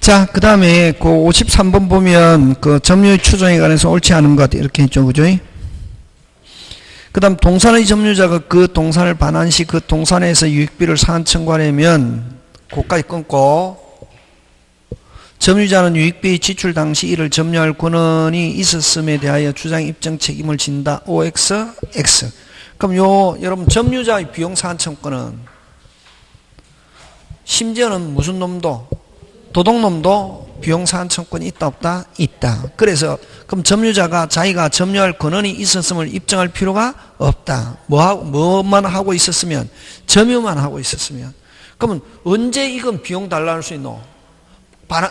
자, 그 다음에 그 53번 보면 그 점유의 추정에 관해서 옳지 않은 것 이렇게 했죠, 그죠? 그 다음 동산의 점유자가 그 동산을 반환 시 그 동산에서 유익비를 상한 청구하려면 고까지 끊고, 점유자는 유익비 지출 당시 이를 점유할 권한이 있었음에 대하여 주장 입증 책임을 진다. OX, X. 그럼 여러분 점유자의 비용 상한 청구는 심지어는 무슨 놈도, 도둑놈도 비용 상한 청구권이 있다 없다? 있다. 그래서 그럼 점유자가 자기가 점유할 권한이 있었음을 입증할 필요가 없다. 뭐만 하고 있었으면, 점유만 하고 있었으면. 그러면 언제 이건 비용 달라할 수 있노?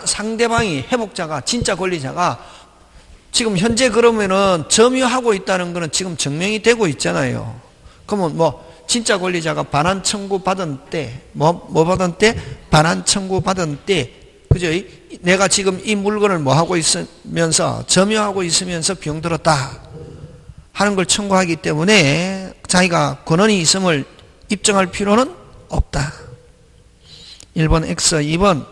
상대방이, 회복자가, 진짜 권리자가 지금 현재 그러면은 점유하고 있다는 거는 지금 증명이 되고 있잖아요. 그러면 진짜 권리자가 반환 청구 받은 때, 받은 때? 반환 청구 받은 때, 그죠? 내가 지금 이 물건을 하고 있으면서, 점유하고 있으면서 비용 들었다 하는 걸 청구하기 때문에 자기가 권한이 있음을 입증할 필요는 없다. 1번 X, 2번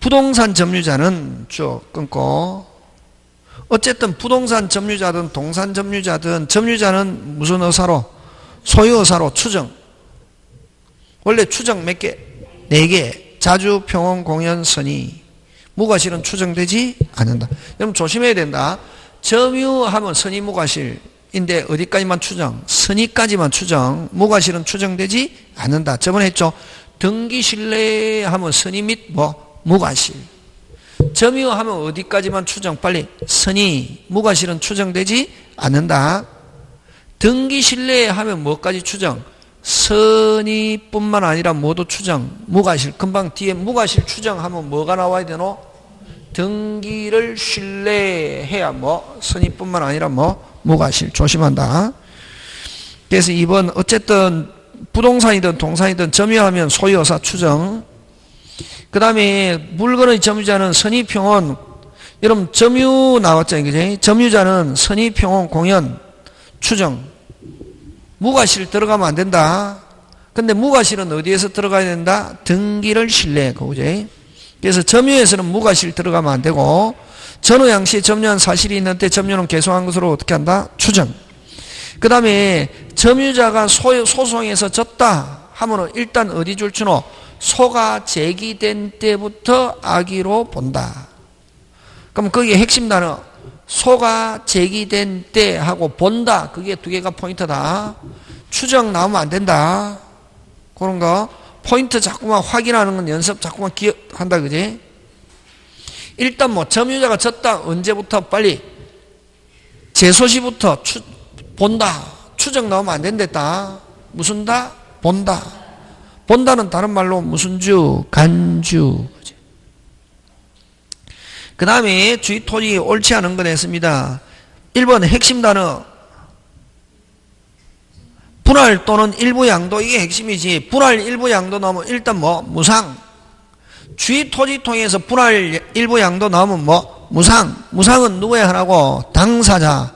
부동산 점유자는 쭉 끊고, 어쨌든 부동산 점유자든 동산 점유자든 점유자는 무슨 의사로? 소유 의사로 추정. 원래 추정 몇 개? 4개. 자주, 평온, 공연, 선의. 무과실은 추정되지 않는다. 여러분 조심해야 된다. 점유하면 선의, 무과실인데 어디까지만 추정? 선의까지만 추정. 무과실은 추정되지 않는다. 저번에 했죠. 등기 신뢰하면 선의 및 무과실. 점유하면 어디까지만 추정? 빨리. 선의, 무과실은 추정되지 않는다. 등기 신뢰하면 뭐까지 추정? 선의뿐만 아니라 모두 추정. 무과실. 금방 뒤에 무과실 추정하면 뭐가 나와야 되노? 등기를 신뢰해야 선의뿐만 아니라 무과실. 조심한다. 그래서 2번 어쨌든 부동산이든 동산이든 점유하면 소유의사 추정. 그 다음에 물건의 점유자는 선의, 평온. 여러분 점유 나왔잖아요, 그죠? 점유자는 선의, 평온, 공연 추정. 무과실 들어가면 안 된다. 근데 무과실은 어디에서 들어가야 된다? 등기를 신뢰. 그죠? 그래서 점유에서는 무과실 들어가면 안 되고, 전후 양시에 점유한 사실이 있는데 점유는 개소한 것으로 어떻게 한다? 추정. 그 다음에 점유자가 소송에서 졌다 하면은 일단 어디 줄 추노? 소가 제기된 때부터 악의로 본다. 그럼 거기에 핵심 단어 소가 제기된 때 하고 본다. 그게 2개가 포인트다. 추정 나오면 안 된다. 그런 거 포인트 자꾸만 확인하는 건 연습 자꾸만 기억한다. 그지? 일단 점유자가 졌다. 언제부터? 빨리 제소시부터 본다. 추정 나오면 안 된댔다. 무슨 다? 본다. 본다는 다른 말로 무슨 주? 간주. 그 다음에 주의 토지 옳지 않은 건 했습니다. 1번 핵심 단어 분할 또는 일부 양도. 이게 핵심이지. 분할 일부 양도 나오면 일단 무상. 주의 토지 통해서 분할 일부 양도 나오면 무상. 무상은 누구에 하라고? 당사자.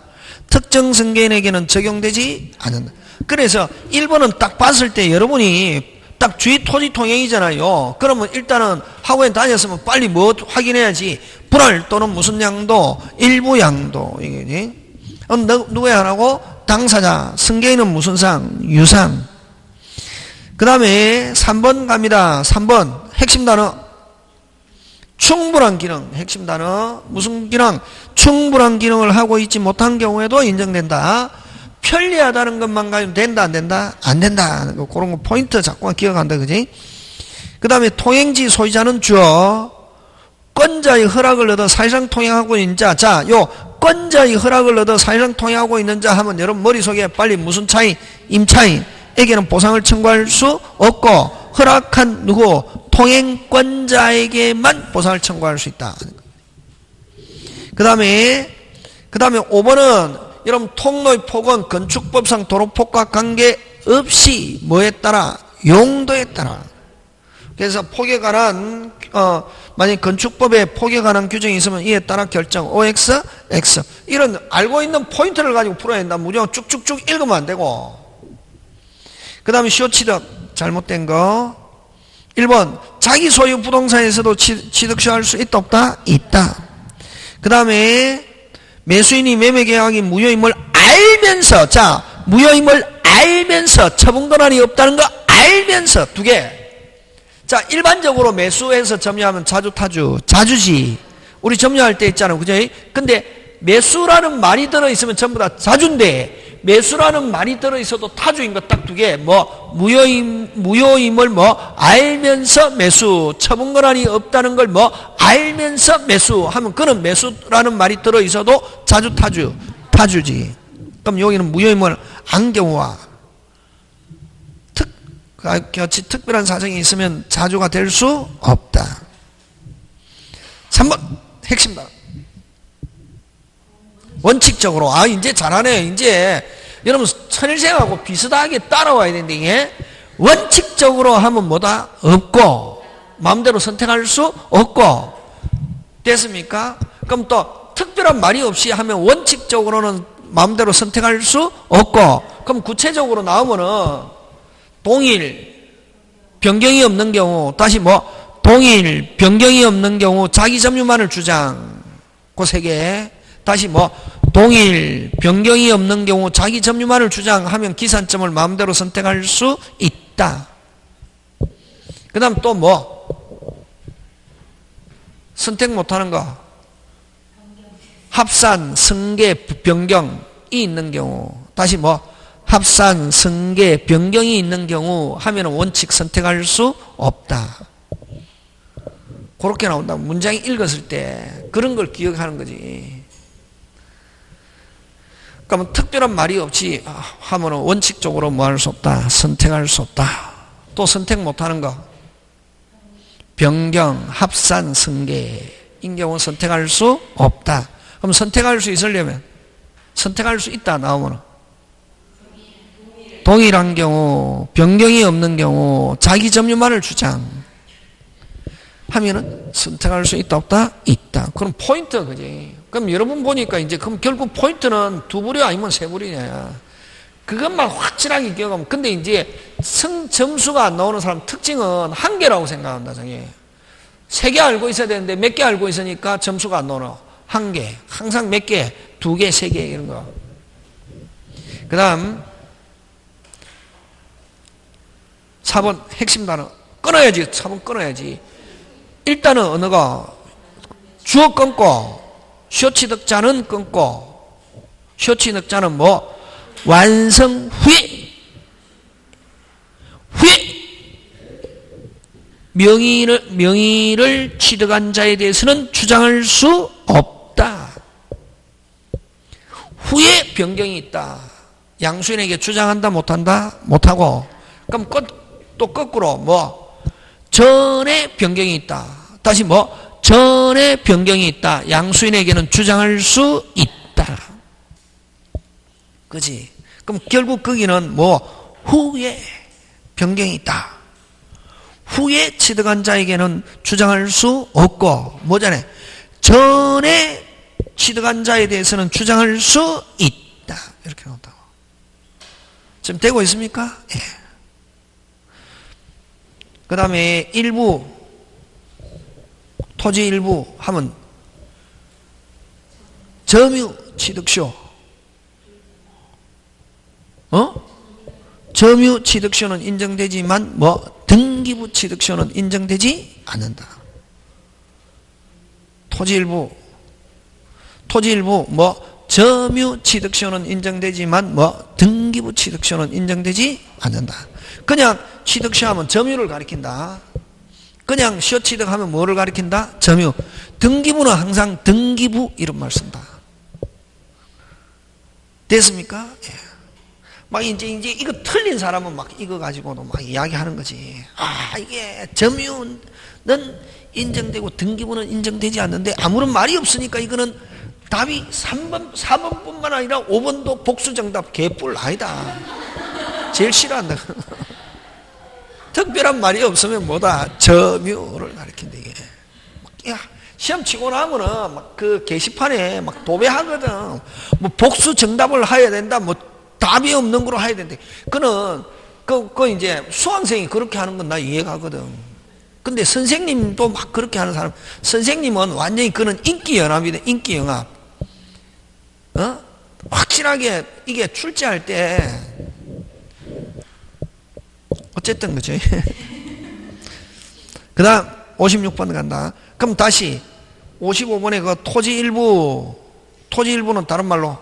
특정 승계인에게는 적용되지 않는다. 그래서 1번은 딱 봤을 때 여러분이 딱 주의 토지 통행이잖아요. 그러면 일단은 학원에 다녔으면 빨리 확인해야지. 분할 또는 무슨 양도? 일부 양도. 이게 누구야 하라고? 당사자. 승계인은 무슨 상? 유상. 그 다음에 3번 갑니다. 3번 핵심 단어 충분한 기능. 핵심 단어 무슨 기능? 충분한 기능을 하고 있지 못한 경우에도 인정된다. 편리하다는 것만 가지고 된다 안 된다? 안 된다. 그런 거 포인트 자꾸만 기억한다. 그지? 그 다음에 통행지 소유자는 주어. 권자의 허락을 얻어 사실상 통행하고 있는 자. 자, 요 권자의 허락을 얻어 사실상 통행하고 있는 자 하면 여러분 머릿속에 빨리 무슨 차이? 임차인에게는 보상을 청구할 수 없고 허락한 누구? 통행권자에게만 보상을 청구할 수 있다. 그 다음에 5번은 여러분 통로의 폭은 건축법상 도로폭과 관계없이 뭐에 따라? 용도에 따라. 그래서 폭에 관한 만약 건축법에 폭에 관한 규정이 있으면 이에 따라 결정. OX, X. 이런 알고 있는 포인트를 가지고 풀어야 된다. 무조건 쭉쭉쭉 읽으면 안 되고. 그 다음에 쇼치덕 잘못된 거. 1번 자기 소유 부동산에서도 취득시효할 수 있다 없다? 있다. 그 다음에 매수인이 매매계약이 무효임을 알면서, 자, 무효임을 알면서 처분권한이 없다는 거 알면서. 2개. 자, 일반적으로 매수해서 점유하면 자주 자주지. 우리 점유할 때 있잖아, 그죠? 근데 매수라는 말이 들어있으면 전부 다 자주인데, 매수라는 말이 들어있어도 타주인 거 딱 2개. 뭐 무효임을 뭐 알면서 매수, 처분권한이 없다는 걸 뭐 알면서 매수 하면 그는 매수라는 말이 들어있어도 자주 타주지. 그럼 여기는 무효임을 안 경우와 같이 특별한 사정이 있으면 자주가 될 수 없다. 3번 핵심다. 원칙적으로, 이제 잘하네. 이제 여러분 천일생하고 비슷하게 따라와야 되는데, 이게 원칙적으로 하면 뭐다? 없고, 마음대로 선택할 수 없고. 됐습니까? 그럼 또 특별한 말이 없이 하면 원칙적으로는 마음대로 선택할 수 없고, 그럼 구체적으로 나오면은 동일, 변경이 없는 경우, 다시 뭐 동일, 변경이 없는 경우 자기 점유만을 주장. 그 3개. 다시 뭐 동일, 변경이 없는 경우 자기 점유만을 주장하면 기산점을 마음대로 선택할 수 있다. 그 다음 또 뭐 선택 못하는 거, 합산, 승계, 변경이 있는 경우. 다시 뭐 합산, 승계, 변경이 있는 경우 하면 원칙 선택할 수 없다. 그렇게 나온다. 문장 읽었을 때 그런 걸 기억하는 거지. 그러면 특별한 말이 없이 하면 원칙적으로 뭐 할 수 없다? 선택할 수 없다. 또 선택 못하는 거, 변경, 합산, 승계인 경우 선택할 수 없다. 그럼 선택할 수 있으려면, 선택할 수 있다 나오면 동일한 경우, 변경이 없는 경우 자기 점유만을 주장 하면은 선택할 수 있다 없다? 있다. 그럼 포인트, 그지? 그럼 여러분 보니까 이제 그럼 결국 포인트는 2부류 아니면 3부류냐. 그것만 확실하게 기억하면. 근데 이제 점수가 안 나오는 사람 특징은 1개라고 생각한다, 저게. 3개 알고 있어야 되는데 몇 개 알고 있으니까 점수가 안 나오나. 1개. 항상 몇 개? 2개, 3개 이런 거. 그 다음 4번 핵심 단어. 끊어야지. 4번 끊어야지. 일단은 언어가 주어 끊고, 쇼취득자는 끊고, 쇼취득자는 뭐 완성 후에 명의를 취득한 자에 대해서는 주장할 수 없다. 후에 변경이 있다. 양수인에게 주장한다 못한다? 못하고. 그럼 또 거꾸로 뭐 전에 변경이 있다. 다시 뭐 전에 변경이 있다. 양수인에게는 주장할 수 있다. 그지? 그럼 결국 거기는 뭐 후에 변경이 있다. 후에 취득한 자에게는 주장할 수 없고, 뭐잖아요? 전에 취득한 자에 대해서는 주장할 수 있다. 이렇게 나온다고. 지금 되고 있습니까? 예. 그 다음에 일부, 토지 일부 하면 점유 취득쇼. 점유 취득쇼는 인정되지만 뭐 등기부 취득쇼는 인정되지 않는다. 토지 일부 뭐 점유 취득쇼는 인정되지만 뭐 등기부 취득쇼는 인정되지 않는다. 그냥 취득쇼 하면 점유를 가리킨다. 그냥 쇼 취득하면 뭐를 가리킨다? 점유. 등기부는 항상 등기부 이런 말 쓴다. 됐습니까? 예. 막 이제 이거 틀린 사람은 막 이거 가지고도 막 이야기하는 거지. 이게 점유는 인정되고 등기부는 인정되지 않는데 아무런 말이 없으니까 이거는 답이 3번, 4번뿐만 아니라 5번도 복수정답 개뿔 아니다. 제일 싫어한다. 특별한 말이 없으면 뭐다? 점유를 가리킨다, 이게. 야, 시험 치고 나면은 막 그 게시판에 막 도배하거든. 뭐 복수 정답을 해야 된다, 뭐 답이 없는 거로 해야 된다. 그는, 이제 수강생이 그렇게 하는 건 나 이해가거든. 근데 선생님도 막 그렇게 하는 사람, 선생님은 완전히 그는 인기연합이다. 인기영합. 확실하게 이게 출제할 때 어쨌든 그죠. 그 다음 56번 간다. 그럼 다시 55번에 그 토지 일부는 다른 말로,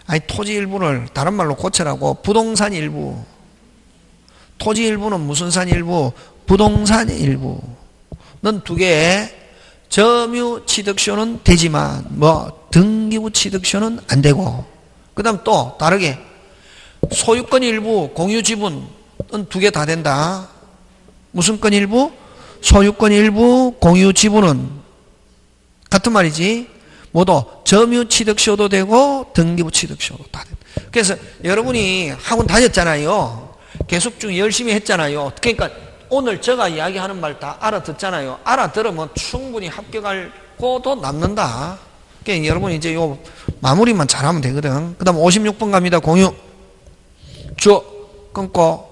아니 토지 일부를 다른 말로 고쳐라고. 부동산 일부. 토지 일부는 무슨 산 일부? 부동산 일부. 넌 두 개. 점유 취득세는 되지만 뭐 등기부 취득세는 안 되고. 그 다음 또 다르게 소유권 일부, 공유 지분은 두 개 다 된다. 무슨 권 일부? 소유권 일부, 공유 지분은 같은 말이지. 모두 점유 취득세도 되고 등기부 취득세도 다 된다. 그래서 여러분이 학원 다녔잖아요. 계속 열심히 했잖아요. 그러니까 오늘 제가 이야기하는 말 다 알아듣잖아요. 알아들으면 충분히 합격하고도 남는다. 그러니까 여러분이 이제 요 마무리만 잘하면 되거든. 그 다음 56번 갑니다. 공유. 주어 끊고.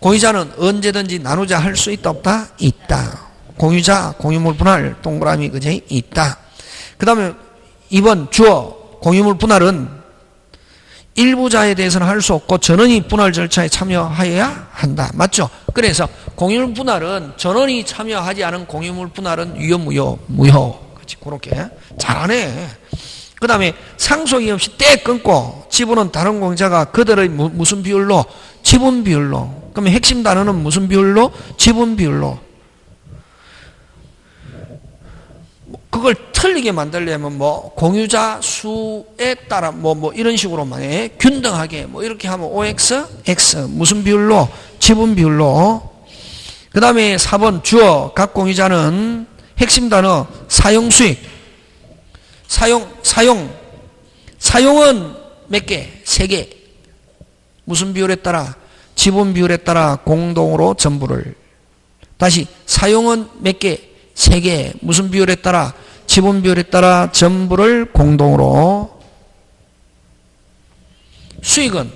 공유자는 언제든지 나누자 할 수 있다 없다? 있다. 공유자, 공유물 분할, 동그라미 그제 있다. 그 다음에 2번 주어 공유물 분할은 일부자에 대해서는 할 수 없고 전원이 분할 절차에 참여하여야 한다. 맞죠? 그래서 공유물 분할은 전원이 참여하지 않은 공유물 분할은 유효, 무효. 그렇지. 그렇게 잘하네. 그 다음에 상속이 없이 때 끊고 지분은 다른 공유자가 그들의 무슨 비율로? 지분 비율로. 그러면 핵심 단어는 무슨 비율로? 지분 비율로. 그걸 틀리게 만들려면 뭐 공유자 수에 따라 뭐 이런 식으로 만약에 균등하게 뭐 이렇게 하면 OX, X 무슨 비율로? 지분 비율로. 그 다음에 4번 주어 각 공유자는 핵심 단어 사용수익. 사용은 몇 개? 3개. 무슨 비율에 따라? 지분 비율에 따라 공동으로 전부를. 다시 사용은 몇 개? 3개. 무슨 비율에 따라? 지분 비율에 따라 전부를 공동으로. 수익은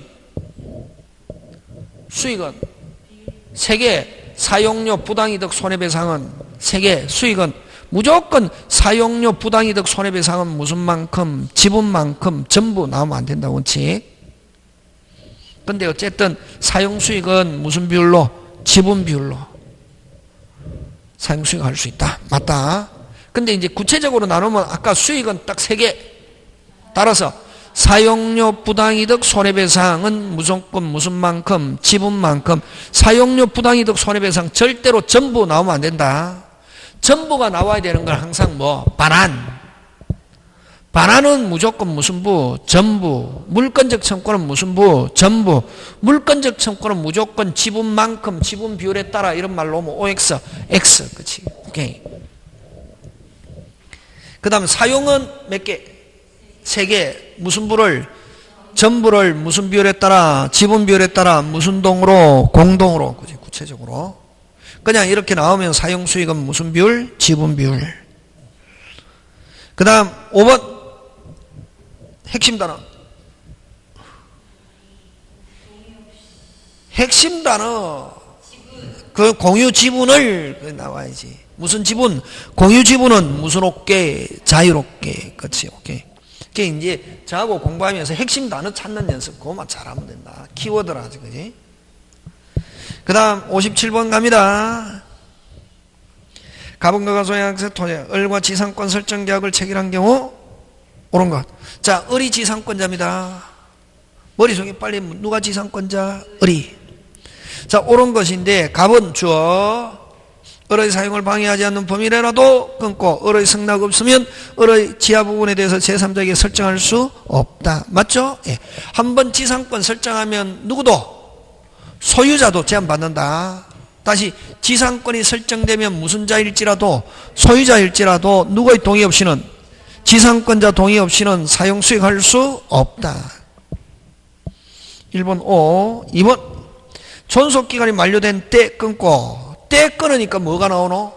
3개. 사용료 부당이득 손해배상은 3개. 수익은 무조건 사용료 부당이득 손해배상은 무슨 만큼? 지분만큼 전부 나오면 안 된다. 원칙. 근데 어쨌든 사용수익은 무슨 비율로? 지분 비율로 사용수익 할 수 있다. 맞다. 근데 이제 구체적으로 나누면 아까 수익은 딱 3개. 따라서 사용료 부당이득 손해배상은 무조건 무슨 만큼? 지분만큼. 사용료 부당이득 손해배상 절대로 전부 나오면 안 된다. 전부가 나와야 되는 건 항상 뭐? 반환은 무조건 무슨 부? 전부. 물권적 청구는 무슨 부? 전부. 물권적 청구는 무조건 지분만큼, 지분 비율에 따라 이런 말로 뭐 OX, X. 그치. 오케이. 그 다음 사용은 몇 개? 3개. 무슨 부를? 전부를 무슨 비율에 따라? 지분 비율에 따라 무슨 동으로? 공동으로. 그치. 구체적으로. 그냥 이렇게 나오면 사용수익은 무슨 비율? 지분 비율. 그 다음 5번 핵심 단어. 핵심 단어. 그 공유 지분을 나와야지. 무슨 지분? 공유 지분은 무슨 어깨? 자유롭게. 그렇지. 오케이. 그게 이제 저하고 공부하면서 핵심 단어 찾는 연습 그거만 잘하면 된다. 키워드라 하지. 그지? 그 다음 57번 갑니다. 가분과가 소유약세 토지 을과 지상권 설정 계약을 체결한 경우 옳은 것. 자, 을이 지상권자입니다. 머릿속에 빨리 누가 지상권자? 을이. 자, 옳은 것인데 갑은 주어 을의 사용을 방해하지 않는 범위라도 끊고 을의 승낙 없으면 을의 지하 부분에 대해서 제3자에게 설정할 수 없다. 맞죠? 예. 한번 지상권 설정하면 누구도 소유자도 제한받는다. 다시 지상권이 설정되면 무슨 자일지라도 소유자일지라도 누구의 동의 없이는 지상권자 동의 없이는 사용 수익할 수 없다. 1번 O. 2번 존속기간이 만료된 때 끊고. 때 끊으니까 뭐가 나오노?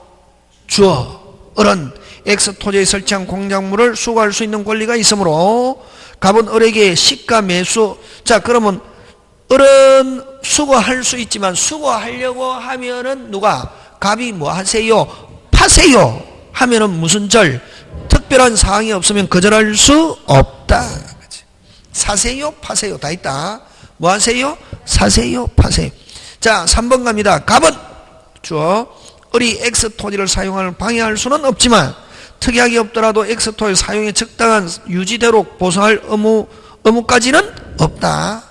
주어 을은 X 토지에 설치한 공작물을 수거할 수 있는 권리가 있으므로 갑은 을에게 시가 매수. 자, 그러면 을은 수거할 수 있지만 수거하려고 하면은 누가 갑이 뭐 하세요? 파세요 하면은 무슨 절? 특별한 사항이 없으면 거절할 수 없다. 사세요 파세요 다 있다. 뭐 하세요? 사세요 파세요. 자 3번 갑니다. 갑은 주어 을이 X 토지를 사용을 방해할 수는 없지만 특약이 없더라도 X 토지 사용에 적당한 유지대로 보수할 의무까지는 없다.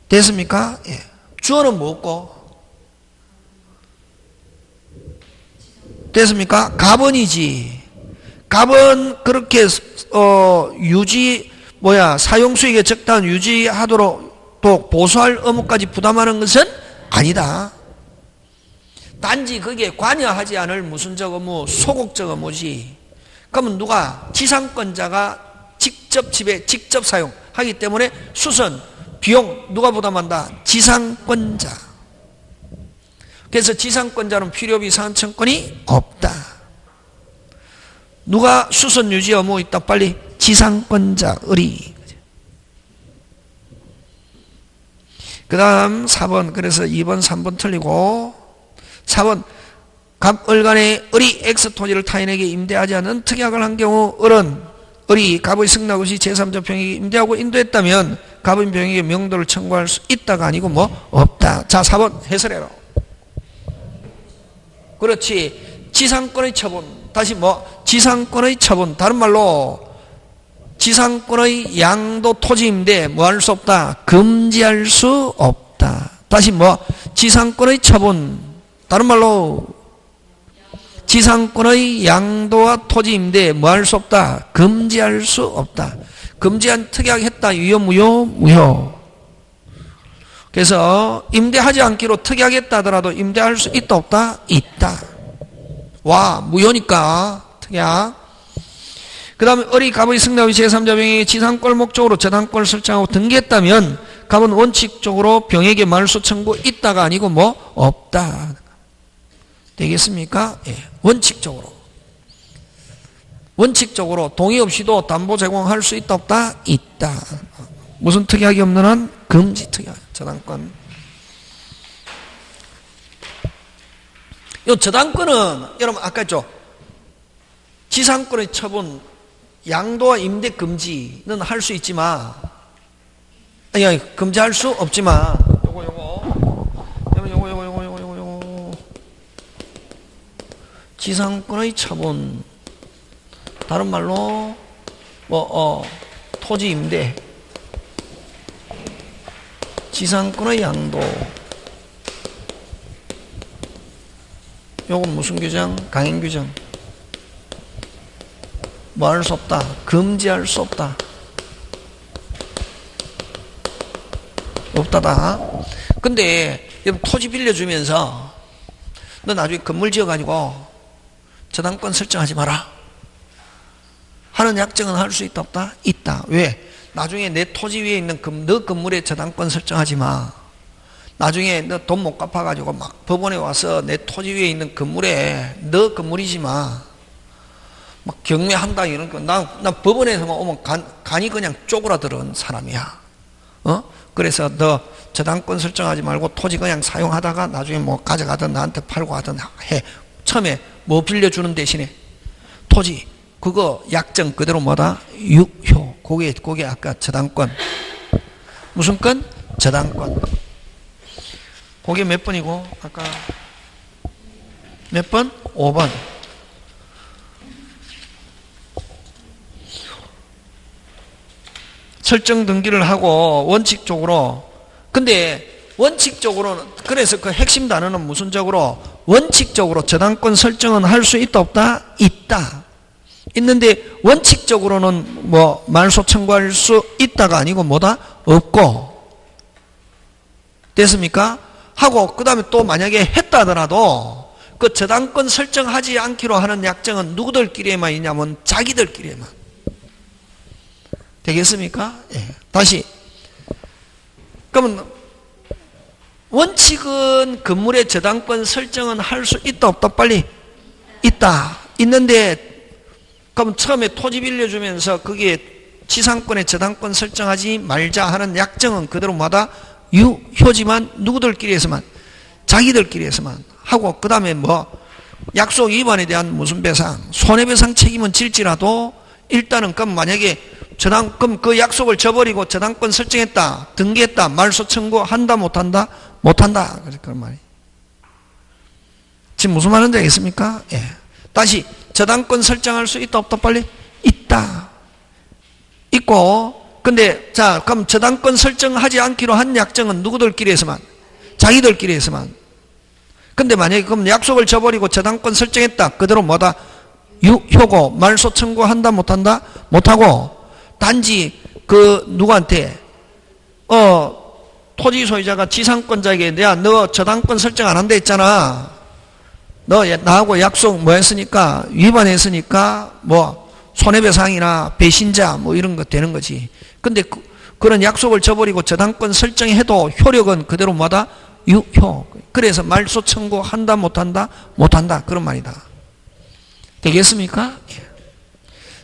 됐습니까? 예. 주어는 뭐고? 됐습니까? 갑은이지. 갑은 그렇게 사용 수익에 적당한 유지하도록 또 보수할 의무까지 부담하는 것은 아니다. 단지 거기에 관여하지 않을 무슨적 의무, 소극적 의무지. 그러면 누가 지상권자가 직접 집에 직접 사용하기 때문에 수선, 비용 누가 부담한다? 지상권자. 그래서 지상권자는 필요비 산청권이 없다. 누가 수선 유지 의무 있다? 빨리 지상권자 을이. 그 다음 4번. 그래서 2번 3번 틀리고 4번 갑 을간에 을이 X 토지를 타인에게 임대하지 않은 특약을 한 경우 을이 갑의 승낙 없이 제3자 병에게 임대하고 인도했다면 갑의 병에게 명도를 청구할 수 있다가 아니고 뭐 없다. 자 4번 해설해라. 그렇지. 지상권의 처분. 다시 뭐 지상권의 처분. 다른 말로 지상권의 양도 토지 임대 뭐 할 수 없다. 금지할 수 없다. 다시 뭐 지상권의 처분. 다른 말로 지상권의 양도와 토지 임대 뭐 할 수 없다. 금지할 수 없다. 금지한 특약했다. 유효 무효? 무효. 그래서 임대하지 않기로 특약했다 하더라도 임대할 수 있다 없다? 있다. 와 무효니까 특약. 그 다음에 을이 갑의 승낙의 제3자 병에게 지상권 목적으로 저당권을 설정하고 등기했다면 갑은 원칙적으로 병에게 말소 청구 있다가 아니고 뭐 없다. 되겠습니까? 예. 원칙적으로 동의 없이도 담보 제공할 수 있다 없다? 있다. 무슨 특약이 없는 한? 금지 특약. 저당권. 이 저당권은 여러분 아까 했죠. 지상권의 처분, 양도와 임대 금지는 할 수 있지만, 아니 금지할 수 없지만, 요거 지상권의 처분, 다른 말로 토지 임대, 지상권의 양도. 요건 무슨 규정? 강행 규정. 뭐 할 수 없다. 금지할 수 없다. 없다다. 근데 여러분 토지 빌려주면서 너 나중에 건물 지어가지고 저당권 설정하지 마라 하는 약정은 할 수 있다 없다? 있다. 왜? 나중에 내 토지 위에 있는 너 건물에 저당권 설정하지 마. 나중에 너 돈 못 갚아가지고 막 법원에 와서 내 토지 위에 있는 건물에 너 건물이지 마. 막 경매한다 이런 거. 나 법원에서만 오면 간이 그냥 쪼그라드는 사람이야. 그래서 너 저당권 설정하지 말고 토지 그냥 사용하다가 나중에 뭐 가져가든 나한테 팔고 하든 해. 처음에 뭐 빌려주는 대신에 토지 그거 약정 그대로 뭐다? 유효. 그게 아까 저당권. 무슨 건? 저당권. 그게 몇 번이고 아까 몇 번? 5번. 설정 등기를 하고 원칙적으로. 근데 원칙적으로는 그래서 그 핵심 단어는 무슨 적으로? 원칙적으로 저당권 설정은 할 수 있다 없다? 있다. 있는데 원칙적으로는 뭐 말소 청구할 수 있다가 아니고 뭐다? 없고. 됐습니까? 하고 그 다음에 또 만약에 했다 하더라도 그 저당권 설정하지 않기로 하는 약정은 누구들끼리에만 있냐면 자기들끼리에만. 되겠습니까? 예. 다시. 그러면 원칙은 건물의 저당권 설정은 할 수 있다 없다? 빨리 있다. 있는데 그럼 처음에 토지 빌려주면서 그게 지상권에 저당권 설정하지 말자 하는 약정은 그대로 뭐다? 유효지만 누구들끼리에서만, 자기들끼리에서만 하고, 그 다음에 뭐 약속 위반에 대한 무슨 배상, 손해배상 책임은 질지라도 일단은 그럼 만약에 그럼 그 약속을 저버리고 저당권 설정했다, 등기했다, 말소 청구한다, 못한다? 못한다. 그런 말이. 지금 무슨 말인지 알겠습니까? 예. 다시 저당권 설정할 수 있다, 없다? 빨리 있다. 있고, 근데 자 그럼 저당권 설정하지 않기로 한 약정은 누구들끼리에서만, 자기들끼리에서만. 근데 만약에 그럼 약속을 저버리고 저당권 설정했다, 그대로 뭐다? 유효고 말소 청구한다, 못한다? 못하고, 단지 그 누구한테 토지 소유자가 지상권자에게 야 너 저당권 설정 안 한다 했잖아, 너 나하고 약속 뭐 했으니까 위반했으니까 뭐 손해배상이나 배신자 뭐 이런 거 되는 거지. 근데 그런 약속을 저버리고 저당권 설정해도 효력은 그대로 뭐다? 유효. 그래서 말소 청구한다, 못한다? 못한다. 그런 말이다. 되겠습니까?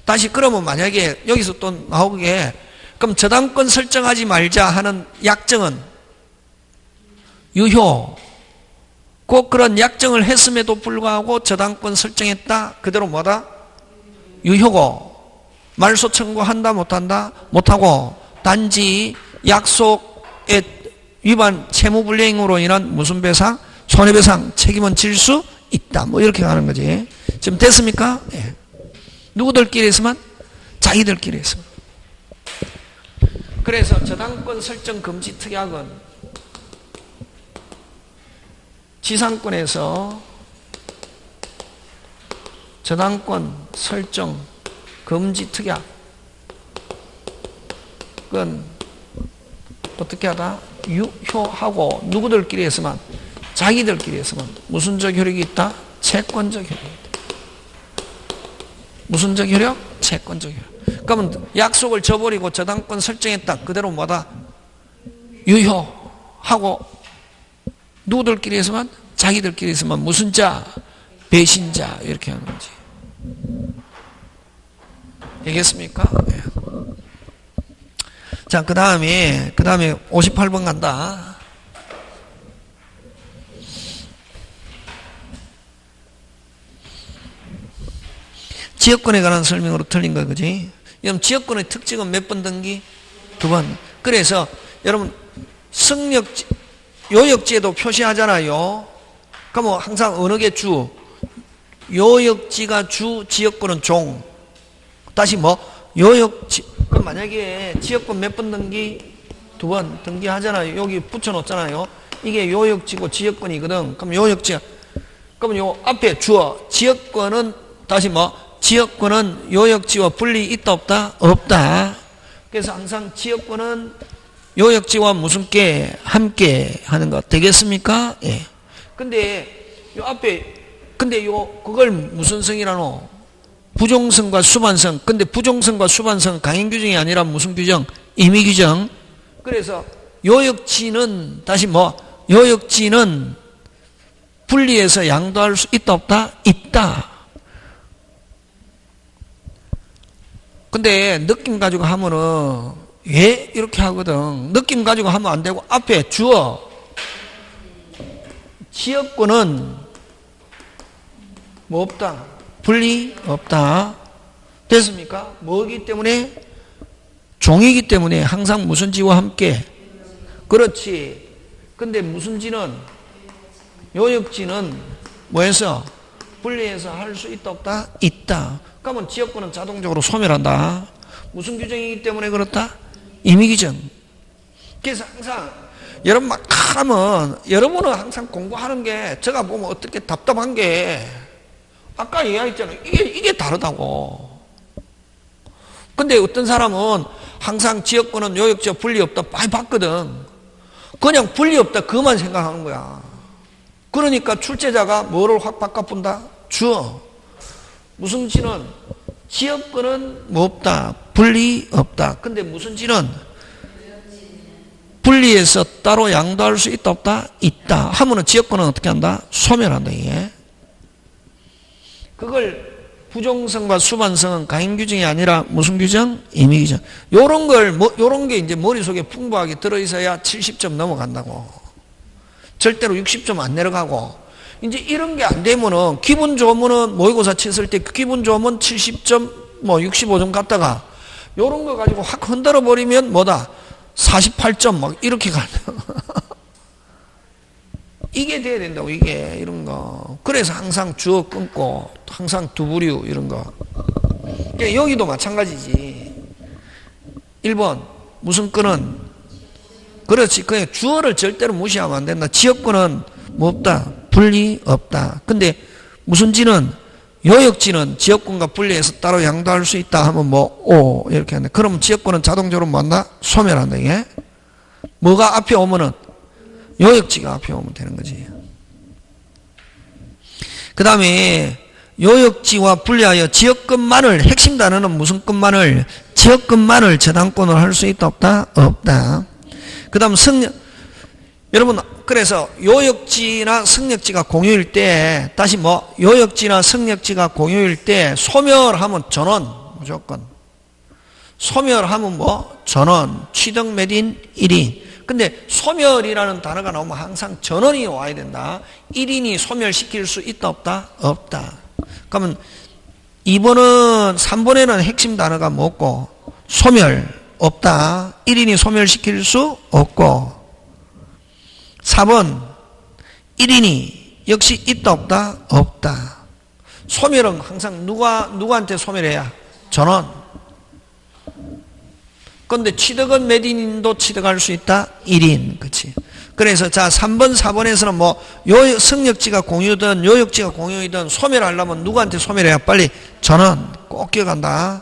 다시 그러면 만약에 여기서 또 나오게, 그럼 저당권 설정하지 말자 하는 약정은 유효. 꼭 그런 약정을 했음에도 불구하고 저당권 설정했다, 그대로 뭐다? 유효고 말소 청구한다, 못한다? 못하고, 단지 약속의 위반 채무불이행으로 인한 무슨 배상? 손해배상 책임은 질 수 있다. 뭐 이렇게 가는 거지. 지금 됐습니까? 예. 누구들끼리 있으면? 자기들끼리 있으면. 그래서 저당권 설정 금지 특약은 지상권에서 저당권 설정 금지 특약은 어떻게 하다? 유효하고 누구들끼리 했으면? 자기들끼리 했으면. 무슨적 효력이 있다? 채권적 효력이 있다. 무슨적 효력? 채권적 효력. 그러면 약속을 저버리고 저당권 설정했다, 그대로 뭐다? 유효하고 누구들끼리 했으면? 자기들끼리 했으면. 무슨 자? 배신자. 이렇게 하는 거지. 되겠습니까? 네. 자, 그 다음에 58번 간다. 지역권에 관한 설명으로 틀린 거, 그지? 여러분, 지역권의 특징은 몇 번 등기? 2번. 그래서, 여러분, 요역지에도 표시하잖아요. 그러면 항상 어느 게 주? 요역지가 주, 지역권은 종. 다시 뭐? 요역지. 그럼 만약에 지역권 몇 번 등기? 2번 등기하잖아요. 여기 붙여놓잖아요. 이게 요역지고 지역권이거든. 그럼 요역지. 그럼 요 앞에 주어. 지역권은 다시 뭐? 지역권은 요역지와 분리 있다, 없다? 없다. 그래서 항상 지역권은 요역지와 무슨 게? 함께 하는 것. 되겠습니까? 예. 근데 요 앞에, 근데 그걸 무슨 성이라노? 부종성과 수반성. 근데 부종성과 수반성 강행 규정이 아니라 무슨 규정? 임의 규정. 그래서 요역지는 다시 뭐? 요역지는 분리해서 양도할 수 있다, 없다? 있다. 근데 느낌 가지고 하면은 왜 이렇게 하거든? 느낌 가지고 하면 안 되고 앞에 주어 지역권은 뭐 없다? 분리 없다. 됐습니까? 뭐기 때문에? 종이기 때문에 항상 무슨 지와 함께? 그렇지. 근데 무슨 지는? 요역지는 뭐해서? 분리해서 할 수 있다, 없다? 있다. 그러면 지역권은 자동적으로 소멸한다. 무슨 규정이기 때문에 그렇다? 임의 규정. 그래서 항상 여러분 막 하면 여러분은 항상 공부하는 게 제가 보면 어떻게 답답한 게 아까 얘기했잖아요. 이게 다르다고. 근데 어떤 사람은 항상 지역권은 요역지와 분리 없다 많이 봤거든. 그냥 분리 없다 그만 생각하는 거야. 그러니까 출제자가 뭐를 확 바꿔본다? 주어. 무슨 지는 지역권은 뭐 없다? 분리 없다. 근데 무슨 지는 분리해서 따로 양도할 수 있다, 없다? 있다. 하면은 지역권은 어떻게 한다? 소멸한다, 이게. 그걸 부정성과 수반성은 강행 규정이 아니라 무슨 규정? 임의 규정. 요런 게 이제 머릿속에 풍부하게 들어있어야 70점 넘어간다고. 절대로 60점 안 내려가고. 이제 이런 게 안 되면은, 기분 좋으면은 모의고사 쳤을 때 기분 좋으면 70점, 65점 갔다가, 요런 거 가지고 확 흔들어 버리면 뭐다? 48점 막 이렇게 간다. 이게 돼야 된다고, 이게. 이런 거. 그래서 항상 주어 끊고, 항상 두부류, 이런 거. 그러니까 여기도 마찬가지지. 1번, 무슨 끈은? 그렇지. 그냥 주어를 절대로 무시하면 안 된다. 지역권은 뭐 없다? 분리 없다. 근데 무슨 지는? 요역지는 지역권과 분리해서 따로 양도할 수 있다 하면 오, 이렇게 하는데. 그러면 지역권은 자동적으로 뭐 한다? 소멸한다, 이게. 뭐가 앞에 오면은? 요역지가 앞에 오면 되는 거지. 그 다음에 요역지와 분리하여 지역권만을, 핵심 단어는 무슨 것만을? 지역권만을 저당권으로 할 수 있다 없다? 없다. 그 다음 여러분, 그래서 요역지나 승역지가 공유일 때, 다시 요역지나 승역지가 공유일 때 소멸하면 전원, 무조건. 소멸하면 전원, 취득 매딘 1인. 근데 소멸이라는 단어가 나오면 항상 전원이 와야 된다. 1인이 소멸시킬 수 있다 없다? 없다. 그러면 3번에는 핵심 단어가 뭐고? 소멸 없다. 1인이 소멸시킬 수 없고. 4번 1인이 역시 있다 없다? 없다. 소멸은 항상 누구한테 소멸해야? 전원. 그런데 취득은 몇 인도 취득할 수 있다? 1인. 그치. 그래서 3번, 4번에서는 승역지가 공유든 요역지가 공유이든 소멸하려면 누구한테 소멸해야? 빨리 전원. 꼭 기억한다.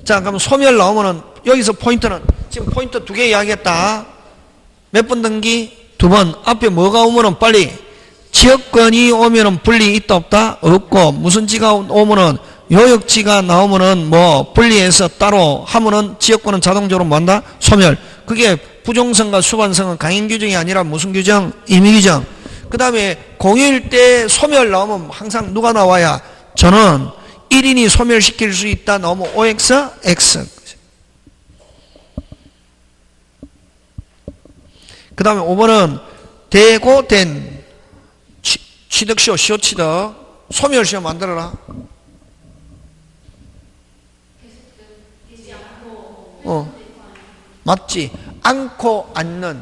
자, 그럼 소멸 나오면은 여기서 포인트는 지금 포인트 2개 이야기했다. 몇 번 등기? 2번. 앞에 뭐가 오면은 빨리 지역권이 오면은 분리 있다 없다? 없고. 무슨 지가 오면은 요역지가 나오면은 분리해서 따로 하면은 지역권은 자동적으로 뭐한다? 소멸. 그게 부정성과 수반성은 강행 규정이 아니라 무슨 규정? 임의 규정. 그 다음에 공유일 때 소멸 나오면 항상 누가 나와야? 전원. 1인이 소멸시킬 수 있다 나오면 OX, X. 그 다음에 5번은 대고 된 취득시효, 시효취득. 소멸시효 만들어라. 맞지? 않고 앉는.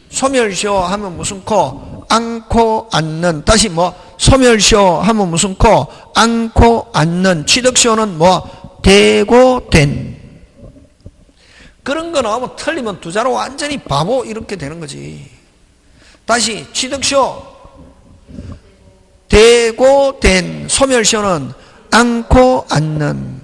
소멸시효 하면 무슨 코? 않고 앉는. 다시 소멸시효 하면 무슨 코? 않고 앉는. 취득시효는 되고 된. 그런 거 나오면 틀리면 두 자로 완전히 바보 이렇게 되는 거지. 다시 취득시효. 되고 된. 소멸시효는 않고 앉는.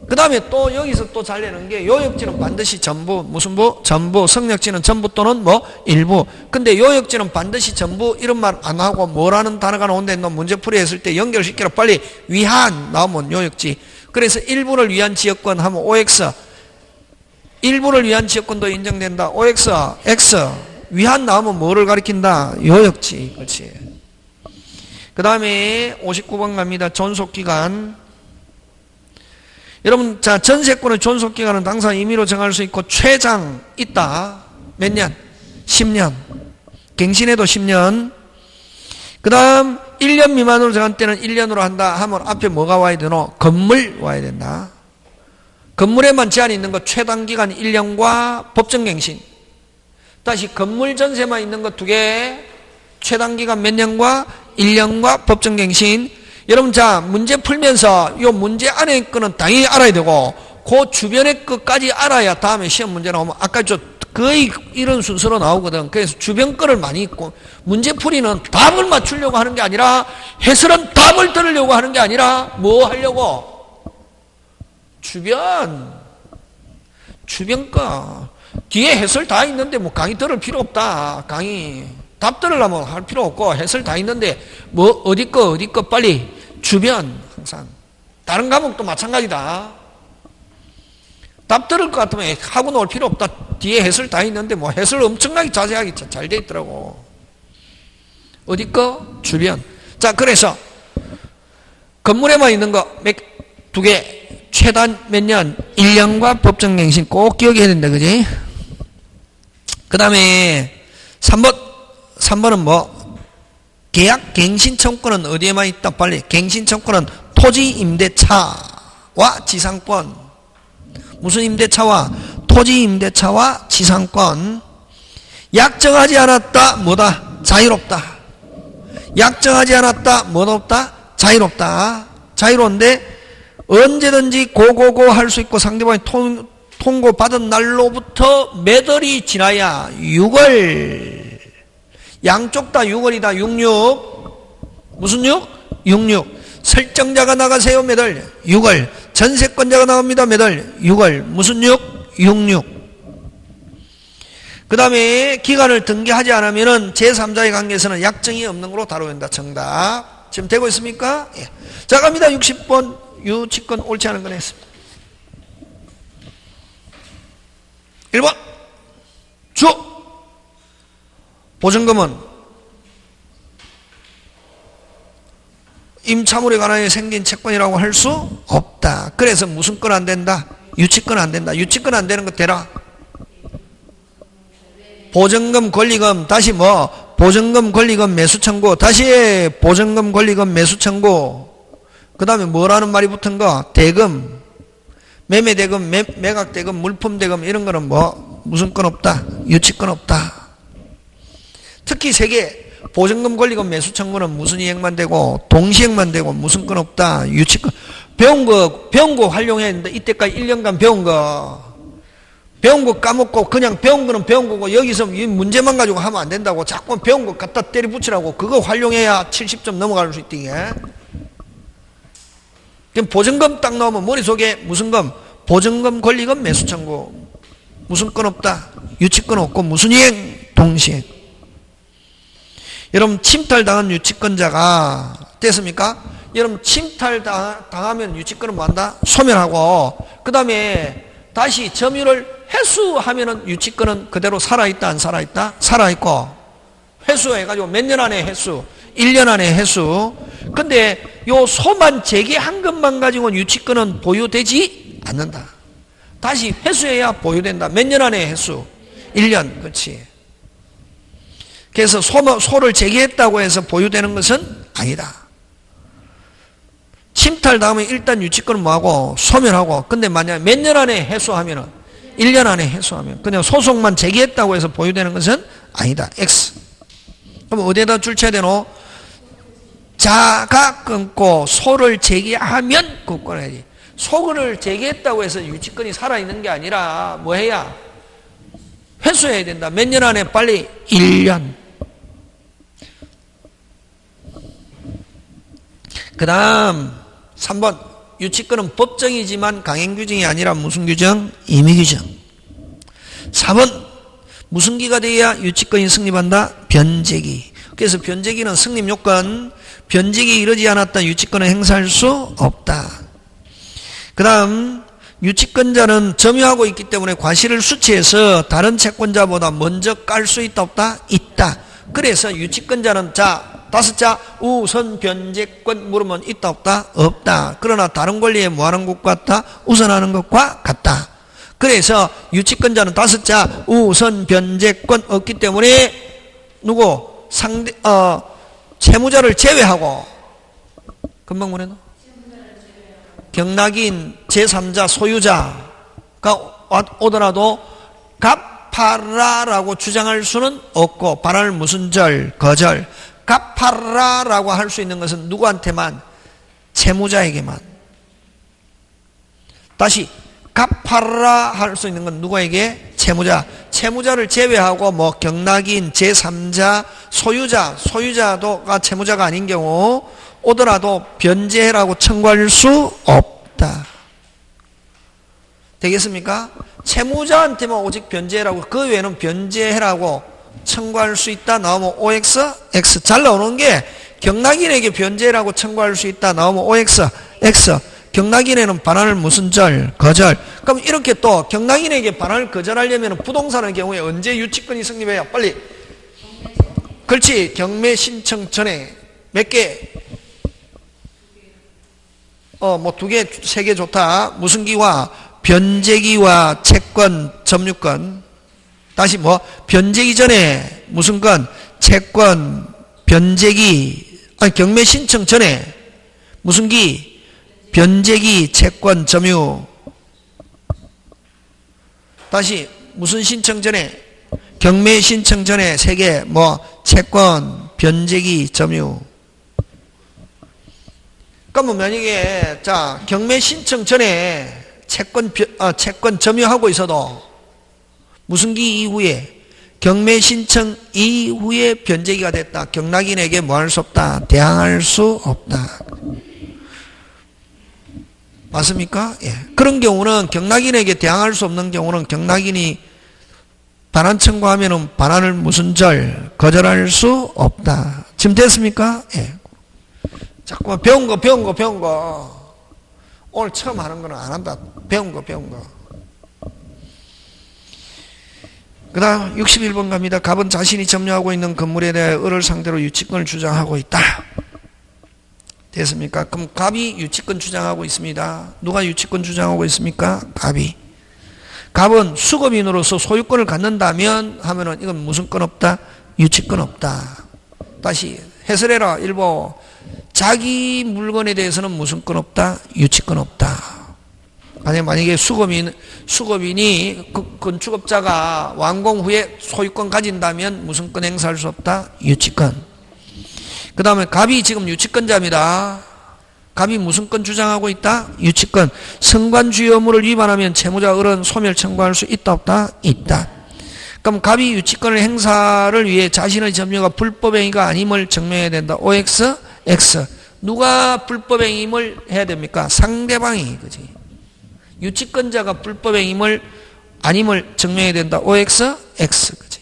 그 다음에 또 여기서 또 잘 내는 게 요역지는 반드시 전부, 무슨 부? 전부. 승역지는 전부 또는 일부. 근데 요역지는 반드시 전부 이런 말 안 하고 뭐라는 단어가 나오는데 너 문제풀이 했을 때 연결시키라. 빨리 위한 나오면 요역지. 그래서 일부를 위한 지역권 하면 OX. 일부를 위한 지역권도 인정된다. OX, X. 위한 나오면 뭐를 가리킨다? 요역지. 그렇지. 그 다음에 59번 갑니다. 존속기간. 여러분, 전세권의 존속기간은 당사 임의로 정할 수 있고, 최장 있다. 몇 년? 10년. 갱신해도 10년. 그 다음, 1년 미만으로 정한 때는 1년으로 한다 하면 앞에 뭐가 와야 되노? 건물 와야 된다. 건물에만 제한이 있는 거 최단기간 1년과 법정갱신. 다시 건물 전세만 있는 거 2개, 최단기간 몇 년과 1년과 법정갱신. 여러분, 문제 풀면서 요 문제 안에 거는 당연히 알아야 되고, 그 주변의 것까지 알아야 다음에 시험 문제 나오면 아까 거의 이런 순서로 나오거든. 그래서 주변 거를 많이 있고, 문제 풀이는 답을 맞추려고 하는 게 아니라, 해설은 답을 들으려고 하는 게 아니라, 뭐 하려고? 주변 거. 뒤에 해설 다 있는데 강의 들을 필요 없다. 강의. 답 들으려면 할 필요 없고 해설 다 있는데 어디 거 빨리 주변 항상. 다른 과목도 마찬가지다. 답 들을 것 같으면 하고 나올 필요 없다. 뒤에 해설 다 있는데 해설 엄청나게 자세하게 잘 돼 있더라고. 어디 거? 주변. 자, 그래서 건물에만 있는 거 두 개, 최단 몇 년? 1년과 법정갱신 꼭 기억해야 된다, 그지? 그 다음에 3번은 뭐? 계약 갱신 청구권은 어디에만 있다? 빨리. 갱신 청구권은 토지 임대차와 지상권. 무슨 임대차와? 토지 임대차와 지상권. 약정하지 않았다. 뭐다? 자유롭다. 약정하지 않았다. 뭐다 없다? 자유롭다. 자유로운데 언제든지 고고고 할 수 있고 상대방이 통고받은 날로부터 몇 월이 지나야 6월. 양쪽 다 6월이다. 66. 무슨 6? 66. 설정자가 나가세요. 몇 월? 6월. 전세권자가 나갑니다. 몇 월? 6월. 무슨 6? 66. 그 다음에 기간을 등기하지 않으면 제3자의 관계에서는 약정이 없는 걸로 다뤄낸다. 정답. 지금 되고 있습니까? 예. 자, 갑니다. 60번. 유치권 옳지 않은 건 했습니다. 1번. 주. 보증금은 임차물에 관하여 생긴 채권이라고 할 수 없다. 그래서 무슨 건 안 된다? 유치권 안 된다. 유치권 안 되는 거 되라. 보증금 권리금 다시 뭐? 보증금 권리금 매수 청구 다시 보증금 권리금 매수 청구 그 다음에 뭐라는 말이 붙은 거? 대금 매매대금 매각대금 물품대금 이런 거는 뭐? 무슨 건 없다? 유치권 없다. 특히 세 개 보증금 권리금 매수 청구는 무슨 이행만 되고 동시행만 되고 무슨 건 없다. 유치권 배운 거 활용해야 된다. 이때까지 1년간 배운 거 까먹고 그냥 배운 거는 배운 거고 여기서 이 문제만 가지고 하면 안 된다고. 자꾸 배운 거 갖다 때려 붙이라고. 그거 활용해야 70점 넘어갈 수 있대. 그럼 보증금 딱 나오면 머릿속에 무슨 금? 보증금 권리금 매수 청구 무슨 건 없다. 유치권 없고 무슨 이행? 동시행. 여러분 침탈당한 유치권자가 됐습니까? 여러분 침탈당하면 유치권은 뭐한다? 소멸하고 그 다음에 다시 점유를 회수하면은 유치권은 그대로 살아있다 안 살아있다? 살아있고 회수해가지고 몇 년 안에 회수? 1년 안에 회수. 근데 요 소만 재개한 것만 가지고는 유치권은 보유되지 않는다. 다시 회수해야 보유된다. 몇 년 안에 회수? 1년. 그렇지. 그래서 소를 재개했다고 해서 보유되는 것은 아니다. 침탈당하면 일단 유치권은 뭐하고? 소멸하고. 근데 만약에 몇 년 안에 회수하면은 1년 안에 회수하면 그냥 소송만 제기했다고 해서 보유되는 것은 아니다. X. 그럼 어디에다 줄 쳐야 되노? 자가 끊고 소를 제기하면 끊어야지. 소를 제기했다고 해서 유치권이 살아있는 게 아니라 뭐 해야? 회수해야 된다. 몇 년 안에? 빨리 1년. 그 다음 3번 유치권은 법정이지만 강행규정이 아니라 무슨 규정? 임의규정. 4번 무슨 기가 돼야 유치권이 성립한다? 변제기. 그래서 변제기는 성립요건 변제기 이르지 않았다 유치권을 행사할 수 없다. 그 다음 유치권자는 점유하고 있기 때문에 과실을 수취해서 다른 채권자보다 먼저 깔 수 있다 없다? 있다. 그래서 유치권자는 다섯자 우선 변제권 물으면 있다 없다? 없다. 그러나 다른 권리에 뭐하는 것과 같다? 우선하는 것과 같다. 그래서 유치권자는 다섯자 우선 변제권 없기 때문에 누구? 채무자를 제외하고 금방 뭐래노? 경락인 제3자 소유자가 오더라도 갚아라라고 주장할 수는 없고 반할 무슨 절? 거절. 갚아라라고 할 수 있는 것은 누구한테만? 채무자에게만. 다시 갚아라 할 수 있는 건 누구에게? 채무자. 채무자를 제외하고 뭐 경락인 제3자 소유자가 채무자가 아닌 경우 오더라도 변제해라고 청구할 수 없다. 되겠습니까? 채무자한테만 오직 변제해라고 그 외에는 변제해라고 청구할 수 있다 나오면 OX, X. 잘 나오는 게 경락인에게 변제라고 청구할 수 있다 나오면 OX, X. 경락인에는 반환을 무슨 절? 거절. 그럼 이렇게 또 경락인에게 반환을 거절하려면 부동산의 경우에 언제 유치권이 성립해야? 빨리. 그렇지. 경매 신청 전에 몇 개? 뭐 2개, 3개 좋다. 무슨 기와? 변제기와 채권, 점유권. 다시 뭐? 변제기 전에 무슨 건? 채권, 변제기, 아니, 경매 신청 전에 무슨 기? 변제기, 채권, 점유. 다시 무슨 신청 전에? 경매 신청 전에 3개, 뭐, 채권, 변제기, 점유. 그러면 만약에, 자, 경매 신청 전에 채권 점유하고 있어도 무슨 기 이후에? 경매 신청 이후에 변제기가 됐다. 경락인에게 뭐 할 수 없다? 대항할 수 없다. 맞습니까? 예. 그런 경우는 경락인에게 대항할 수 없는 경우는 경락인이 반환 청구하면은 반환을 무슨 절? 거절할 수 없다. 지금 됐습니까? 예. 자꾸만 배운 거. 오늘 처음 하는 거는 안 한다. 배운 거. 그 다음 61번 갑니다. 갑은 자신이 점유하고 있는 건물에 대해 을을 상대로 유치권을 주장하고 있다. 됐습니까? 그럼 갑이 유치권 주장하고 있습니다. 누가 유치권 주장하고 있습니까? 갑이. 갑은 수급인으로서 소유권을 갖는다면 하면은 이건 무슨 건 없다? 유치권 없다. 다시 해설해라. 일보. 자기 물건에 대해서는 무슨 건 없다? 유치권 없다. 만약에 수급인이 건축업자가 완공 후에 소유권 가진다면 무슨 권 행사할 수 없다? 유치권. 그 다음에 갑이 지금 유치권자입니다. 갑이 무슨 권 주장하고 있다? 유치권. 성관주의 의무를 위반하면 채무자 을은 소멸 청구할 수 있다 없다? 있다. 그럼 갑이 유치권을 행사를 위해 자신의 점유가 불법행위가 아님을 증명해야 된다. OX, X. 누가 불법행위를 해야 됩니까? 상대방이. 그지? 유치권자가 불법행위를 아님을 증명해야 된다. OX, X. 그지?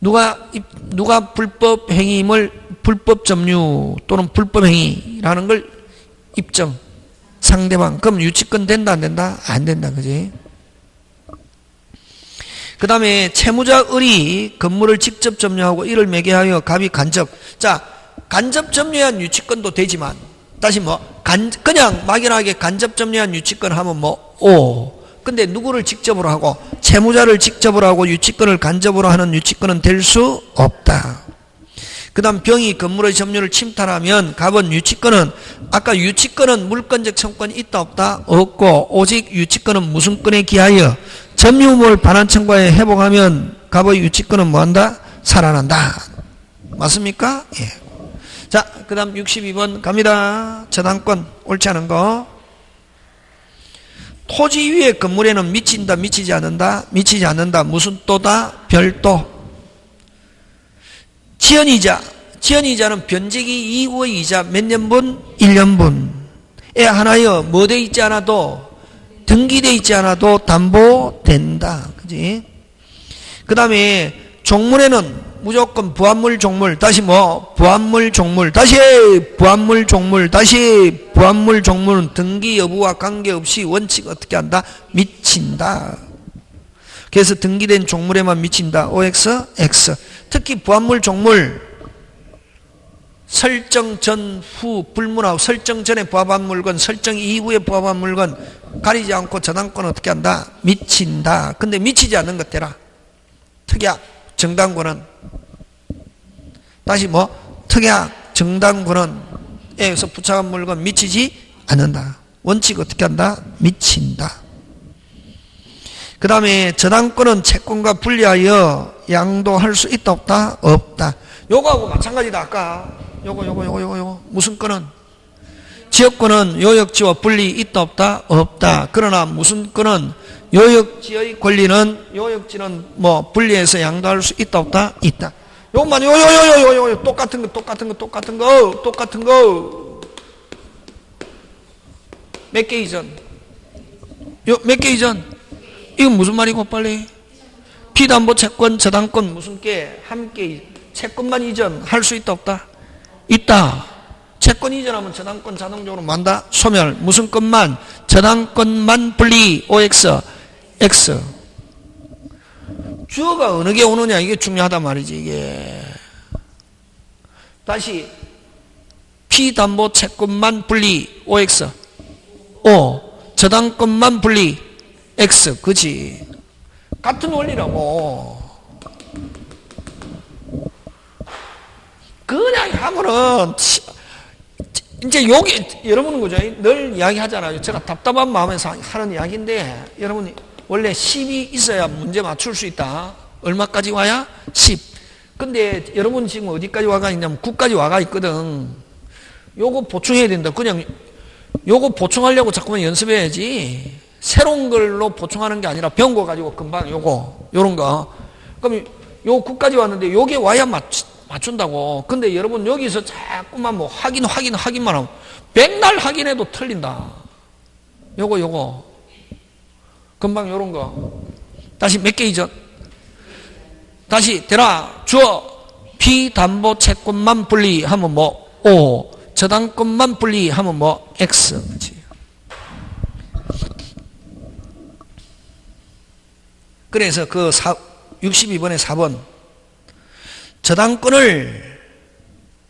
누가 불법 점유 또는 불법행위라는 걸 입증. 상대방. 그럼 유치권 된다, 안 된다? 안 된다. 그지? 그 다음에 채무자 을이 건물을 직접 점유하고 이를 매개하여 갑이 간접. 자, 간접 점유한 유치권도 되지만, 다시 그냥 막연하게 간접 점유한 유치권 하면 근데 누구를 직접으로 하고, 채무자를 직접으로 하고 유치권을 간접으로 하는 유치권은 될 수 없다. 그 다음 병이 건물의 점유를 침탈하면 갑은 유치권은, 아까 유치권은 물권적 청구권이 있다 없다? 없고, 오직 유치권은 무슨 권에 기하여 점유물 반환 청구에 회복하면 갑의 유치권은 뭐한다? 살아난다. 맞습니까? 예. 자, 그 다음 62번 갑니다. 저당권 옳지 않은 거. 토지 위의 건물에는 미친다, 미치지 않는다? 미치지 않는다. 무슨 또다? 별도. 지연이자는 변제기 이후의 이자 몇 년분? 1년분에 하나여 뭐 돼 있지 않아도, 등기돼 있지 않아도 담보된다. 그지? 그 다음에 종물에는 무조건 부합물 종물, 다시 부합물 종물, 다시 부합물 종물, 다시 부합물 종물은 등기 여부와 관계없이 원칙 어떻게 한다? 미친다. 그래서 등기된 종물에만 미친다. OX, X. 특히 부합물 종물, 설정 전, 후, 불문하고 설정 전에 부합한 물건, 설정 이후에 부합한 물건 가리지 않고 저당권 어떻게 한다? 미친다. 근데 미치지 않는 것 대라. 특약, 정당권은. 다시 특약, 정당권은 에서 부착한 물건 미치지 않는다. 원칙 어떻게 한다? 미친다. 그 다음에 저당권은 채권과 분리하여 양도할 수 있다 없다? 없다. 요거하고 마찬가지다. 아까 요거 무슨 권은? 지역권은 요역지와 분리 있다 없다? 없다. 그러나 무슨 권은? 요역지의 권리는, 요역지는 분리해서 양도할 수 있다 없다? 있다. 요것만 똑같은 거 몇 개 이전? 몇 개 이전? 이건 무슨 말이고 빨리? 피담보 채권 저당권 무슨 개? 함께 채권만 이전할 수 있다 없다? 있다. 채권 이전하면 저당권 자동적으로 만다? 소멸. 무슨 것만? 저당권만 분리. OX, X. 주어가 어느 게 오느냐 이게 중요하단 말이지. 이게 다시 피담보 채권만 분리 OX. O. 저당권만 분리 X. 그치? 같은 원리라고. 그냥 하면은 이제 요게 여러분은 그죠? 늘 이야기하잖아요. 제가 답답한 마음에서 하는 이야기인데 여러분이 원래 10이 있어야 문제 맞출 수 있다. 얼마까지 와야? 10. 근데 여러분 지금 어디까지 와가 있냐면 9까지 와가 있거든. 요거 보충해야 된다. 그냥 요거 보충하려고 자꾸만 연습해야지. 새로운 걸로 보충하는 게 아니라 배운 거 가지고 금방 요거 요런 거. 그럼 요 9까지 왔는데 요게 와야 맞춘다고. 근데 여러분 여기서 자꾸만 뭐 확인만 하면 백날 확인해도 틀린다. 요거 금방 요런 거. 다시 몇 개 이전. 다시 대라 주어 피담보 채권만 분리하면 뭐 O. 저당권만 분리하면 뭐 X. 그렇지. 그래서 그 62번에 4번 저당권을,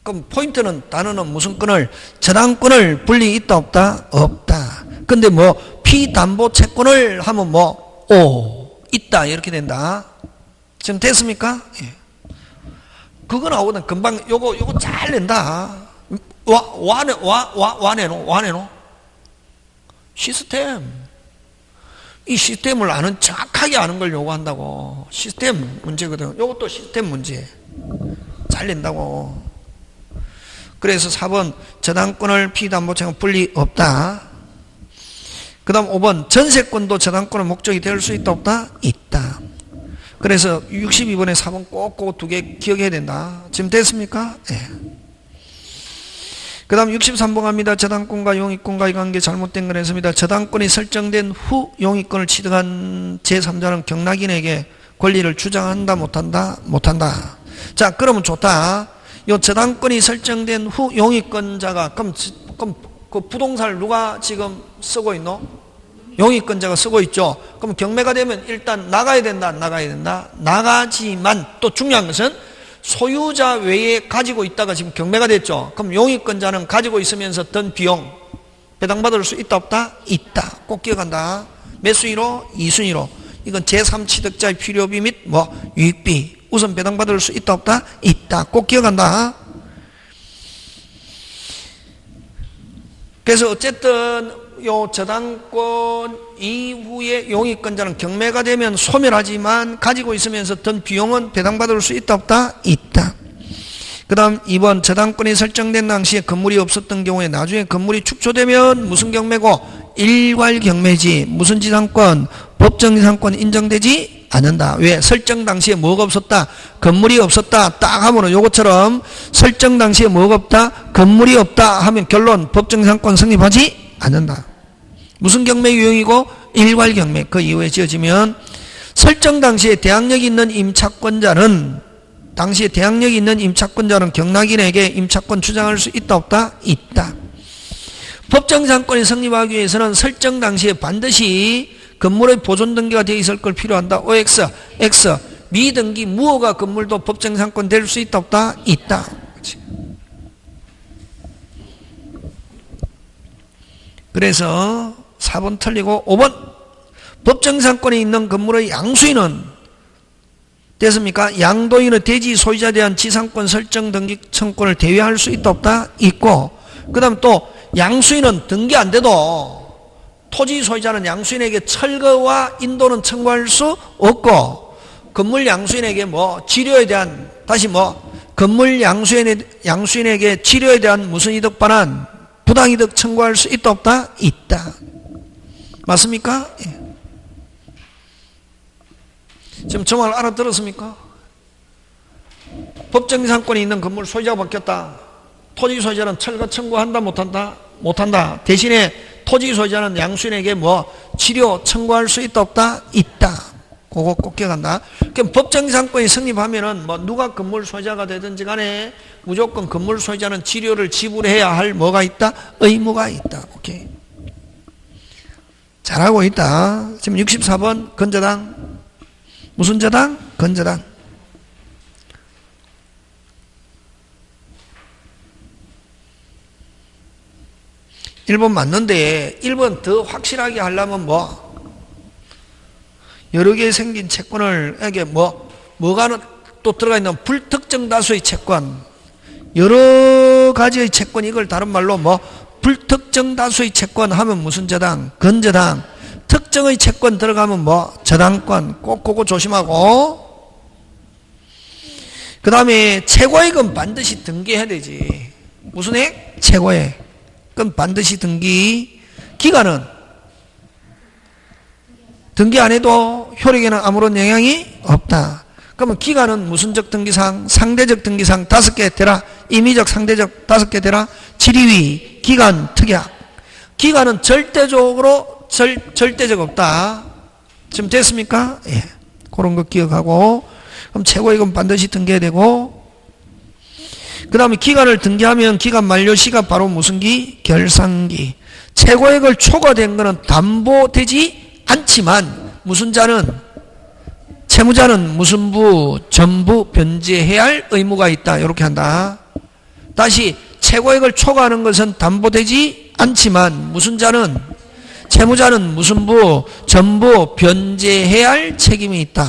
그럼 포인트는, 단어는 무슨 권을? 저당권을 분리 있다 없다? 없다. 근데 뭐 피담보 채권을 하면 뭐 O. 있다 이렇게 된다. 지금 됐습니까? 예. 그거 나오거든. 금방 요거 잘 낸다. 와내노. 시스템. 이 시스템을 정확하게 아는 걸 요구한다고. 시스템 문제거든. 요것도 시스템 문제. 잘 낸다고. 그래서 4번 저당권을 피담보채권 분리 없다. 그 다음 5번 전세권도 저당권의 목적이 될 수 있다 없다? 있다. 그래서 62번에 4번 꼭 그거 두 개 기억해야 된다. 지금 됐습니까? 네. 그 다음 63번 갑니다. 저당권과 용익권과의 관계 잘못된 건 했습니다. 저당권이 설정된 후 용익권을 취득한 제3자는 경락인에게 권리를 주장한다 못한다? 못한다. 자, 그러면 좋다. 요 저당권이 설정된 후 용익권자가 그럼 그 부동산을 누가 지금 쓰고 있노? 용익권자가 쓰고 있죠. 그럼 경매가 되면 일단 나가야 된다, 안 나가야 된다? 나가지만 또 중요한 것은 소유자 외에 가지고 있다가 지금 경매가 됐죠. 그럼 용익권자는 가지고 있으면서 든 비용 배당받을 수 있다 없다? 있다. 꼭 기억한다. 몇 순위로? 2순위로. 이건 제3취득자의 필요비 및 뭐 유익비 우선 배당받을 수 있다 없다? 있다. 꼭 기억한다. 그래서 어쨌든 요 저당권 이후에 용익권자는 경매가 되면 소멸하지만 가지고 있으면서 든 비용은 배당받을 수 있다 없다? 있다. 그 다음 2번 저당권이 설정된 당시에 건물이 없었던 경우에 나중에 건물이 축소되면 무슨 경매고? 일괄 경매지. 무슨 지상권? 법정 지상권 인정되지 않는다. 왜? 설정 당시에 뭐가 없었다? 건물이 없었다. 딱 하면은 요것처럼 설정 당시에 뭐가 없다? 건물이 없다 하면 결론 법정 지상권 성립하지 않는다. 무슨 경매 유형이고? 일괄 경매. 그 이후에 지어지면 설정 당시에 대항력이 있는 임차권자는 경락인에게 임차권 주장할 수 있다 없다? 있다. 법정지상권이 성립하기 위해서는 설정 당시에 반드시 건물의 보존 등기가 되어 있을 걸 필요한다. OX, X, 미등기 무허가 건물도 법정지상권 될 수 있다 없다? 있다. 그렇지. 그래서 4번 틀리고 5번 법정지상권이 있는 건물의 양수인은 됐습니까? 양도인의 대지 소유자에 대한 지상권 설정 등기 청구권을 대외할 수 있다 없다? 있고 그 다음 또 양수인은 등기 안 돼도 토지 소유자는 양수인에게 철거와 인도는 청구할 수 없고 건물 양수인에게 뭐 지료에 대한 건물 양수인에게 지료에 대한 무슨 이득 반환 부당이득 청구할 수 있다 없다? 있다. 맞습니까? 예. 지금 저 말 알아들었습니까? 법정지상권이 있는 건물 소유자가 바뀌었다. 토지 소유자는 철거 청구한다 못한다? 못한다. 대신에 토지 소유자는 양수인에게 뭐 치료 청구할 수 있다 없다? 있다. 그거 꼭 기억한다. 그럼 법정지상권이 성립하면은 뭐 누가 건물 소유자가 되든지 간에 무조건 건물 소유자는 치료를 지불해야 할 뭐가 있다? 의무가 있다. 오케이. 잘하고 있다. 지금 64번 건저당. 무슨 저당? 건저당. 1번 맞는데 1번 더 확실하게 하려면 뭐 여러 개 생긴 채권을 이게 뭐가 또 들어가 있는 불특정 다수의 채권, 여러 가지의 채권, 이걸 다른 말로 불특정 다수의 채권 하면 무슨 저당? 건저당. 특정의 채권 들어가면 저당권. 꼭 그거 조심하고. 그 다음에 최고액은 반드시 등기해야 되지. 무슨 액? 최고액. 그건 반드시 등기. 기간은 등기 안 해도 효력에는 아무런 영향이 없다. 그러면 기간은 무슨적 등기상? 상대적 등기상 5개 되라. 임의적, 상대적 5개 되라. 지리위, 기간, 특약. 기간은 절대적으로 절대적 없다. 지금 됐습니까? 예. 그런 거 기억하고. 그럼 최고액은 반드시 등기해야 되고. 그 다음에 기간을 등기하면 기간 만료 시가 바로 무슨 기? 결산기. 최고액을 초과된 거는 담보되지 않지만 무슨 자는? 채무자는 무슨 부, 전부 변제해야 할 의무가 있다. 이렇게 한다. 다시 최고액을 초과하는 것은 담보되지 않지만 무슨 자는? 채무자는 무슨 부, 전부 변제해야 할 책임이 있다.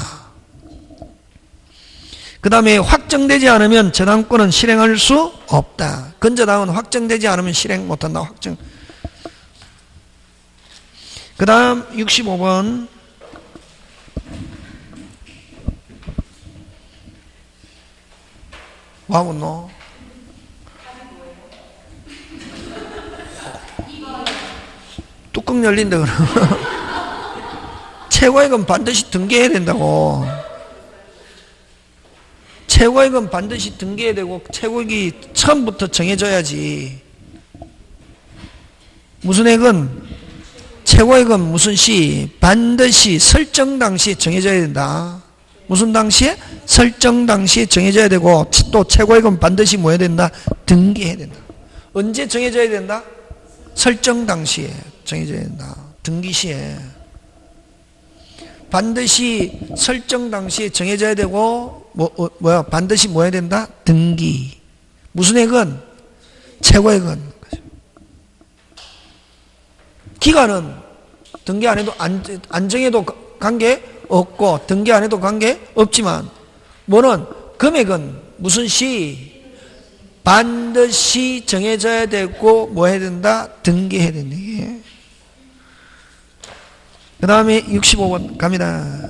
그 다음에 확정되지 않으면 저당권은 실행할 수 없다. 건저당은 확정되지 않으면 실행 못한다. 확정. 그 다음 65번. 와보노? 뚜껑 열린다 그러면 최고액은 반드시 등기해야 된다고. 최고액은 반드시 등기해야 되고 최고액이 처음부터 정해져야지. 무슨 액은? 최고액은 무슨 시? 반드시 설정 당시에 정해져야 된다. 무슨 당시에? 설정 당시에 정해져야 되고 또 최고액은 반드시 뭐 해야 된다? 등기해야 된다. 언제 정해져야 된다? 설정 당시에 정해져야 된다. 등기 시에. 반드시 설정 당시에 정해져야 되고 반드시 뭐 해야 된다? 등기. 무슨 액은? 최고액은. 기간은 등기 안 해도 안 정해도 관계 없고 등기 안 해도 관계 없지만 뭐는 금액은 무슨 시? 반드시 정해져야 되고 뭐 해야 된다? 등기해야 된다. 그 다음에 65번 갑니다.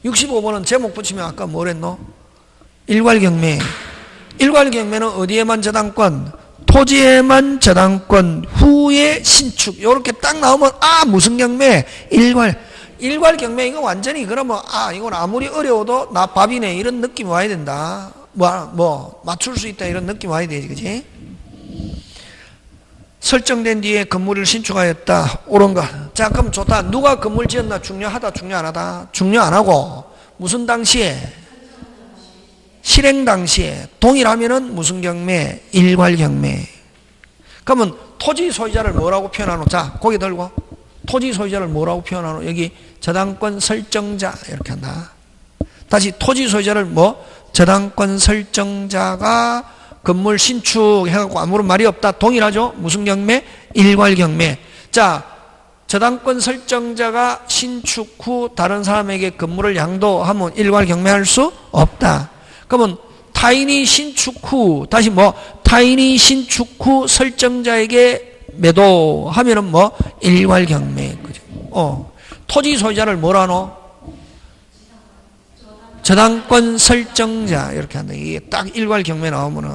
65번은 제목 붙이면 아까 뭐랬노? 일괄경매. 일괄경매는 어디에만 저당권? 토지에만 저당권, 후에 신축. 요렇게 딱 나오면 무슨 경매? 일괄경매. 이거 완전히 그러면 이건 아무리 어려워도 나 밥이네 이런 느낌이 와야 된다. 맞출 수 있다 이런 느낌이 와야 되지. 그지? 설정된 뒤에 건물을 신축하였다. 옳은가? 자, 그럼 좋다. 누가 건물 지었나? 중요하다, 중요 안 하다? 중요 안 하고 무슨 당시에? 실행 당시에. 동일하면은 무슨 경매? 일괄경매. 그러면 토지 소유자를 뭐라고 표현하노? 자, 고개 들고. 토지 소유자를 뭐라고 표현하노? 여기 저당권 설정자 이렇게 한다. 다시 토지 소유자를 저당권 설정자가 건물 신축해갖고 아무런 말이 없다. 동일하죠? 무슨 경매? 일괄경매. 자, 저당권 설정자가 신축 후 다른 사람에게 건물을 양도하면 일괄경매할 수 없다. 그러면 타인이 신축 후 다시 타인이 신축 후 설정자에게 매도하면은 일괄경매. 그죠? 토지 소유자를 뭐라노? 저당권 설정자 이렇게 한다. 이게 딱 일괄경매 나오면은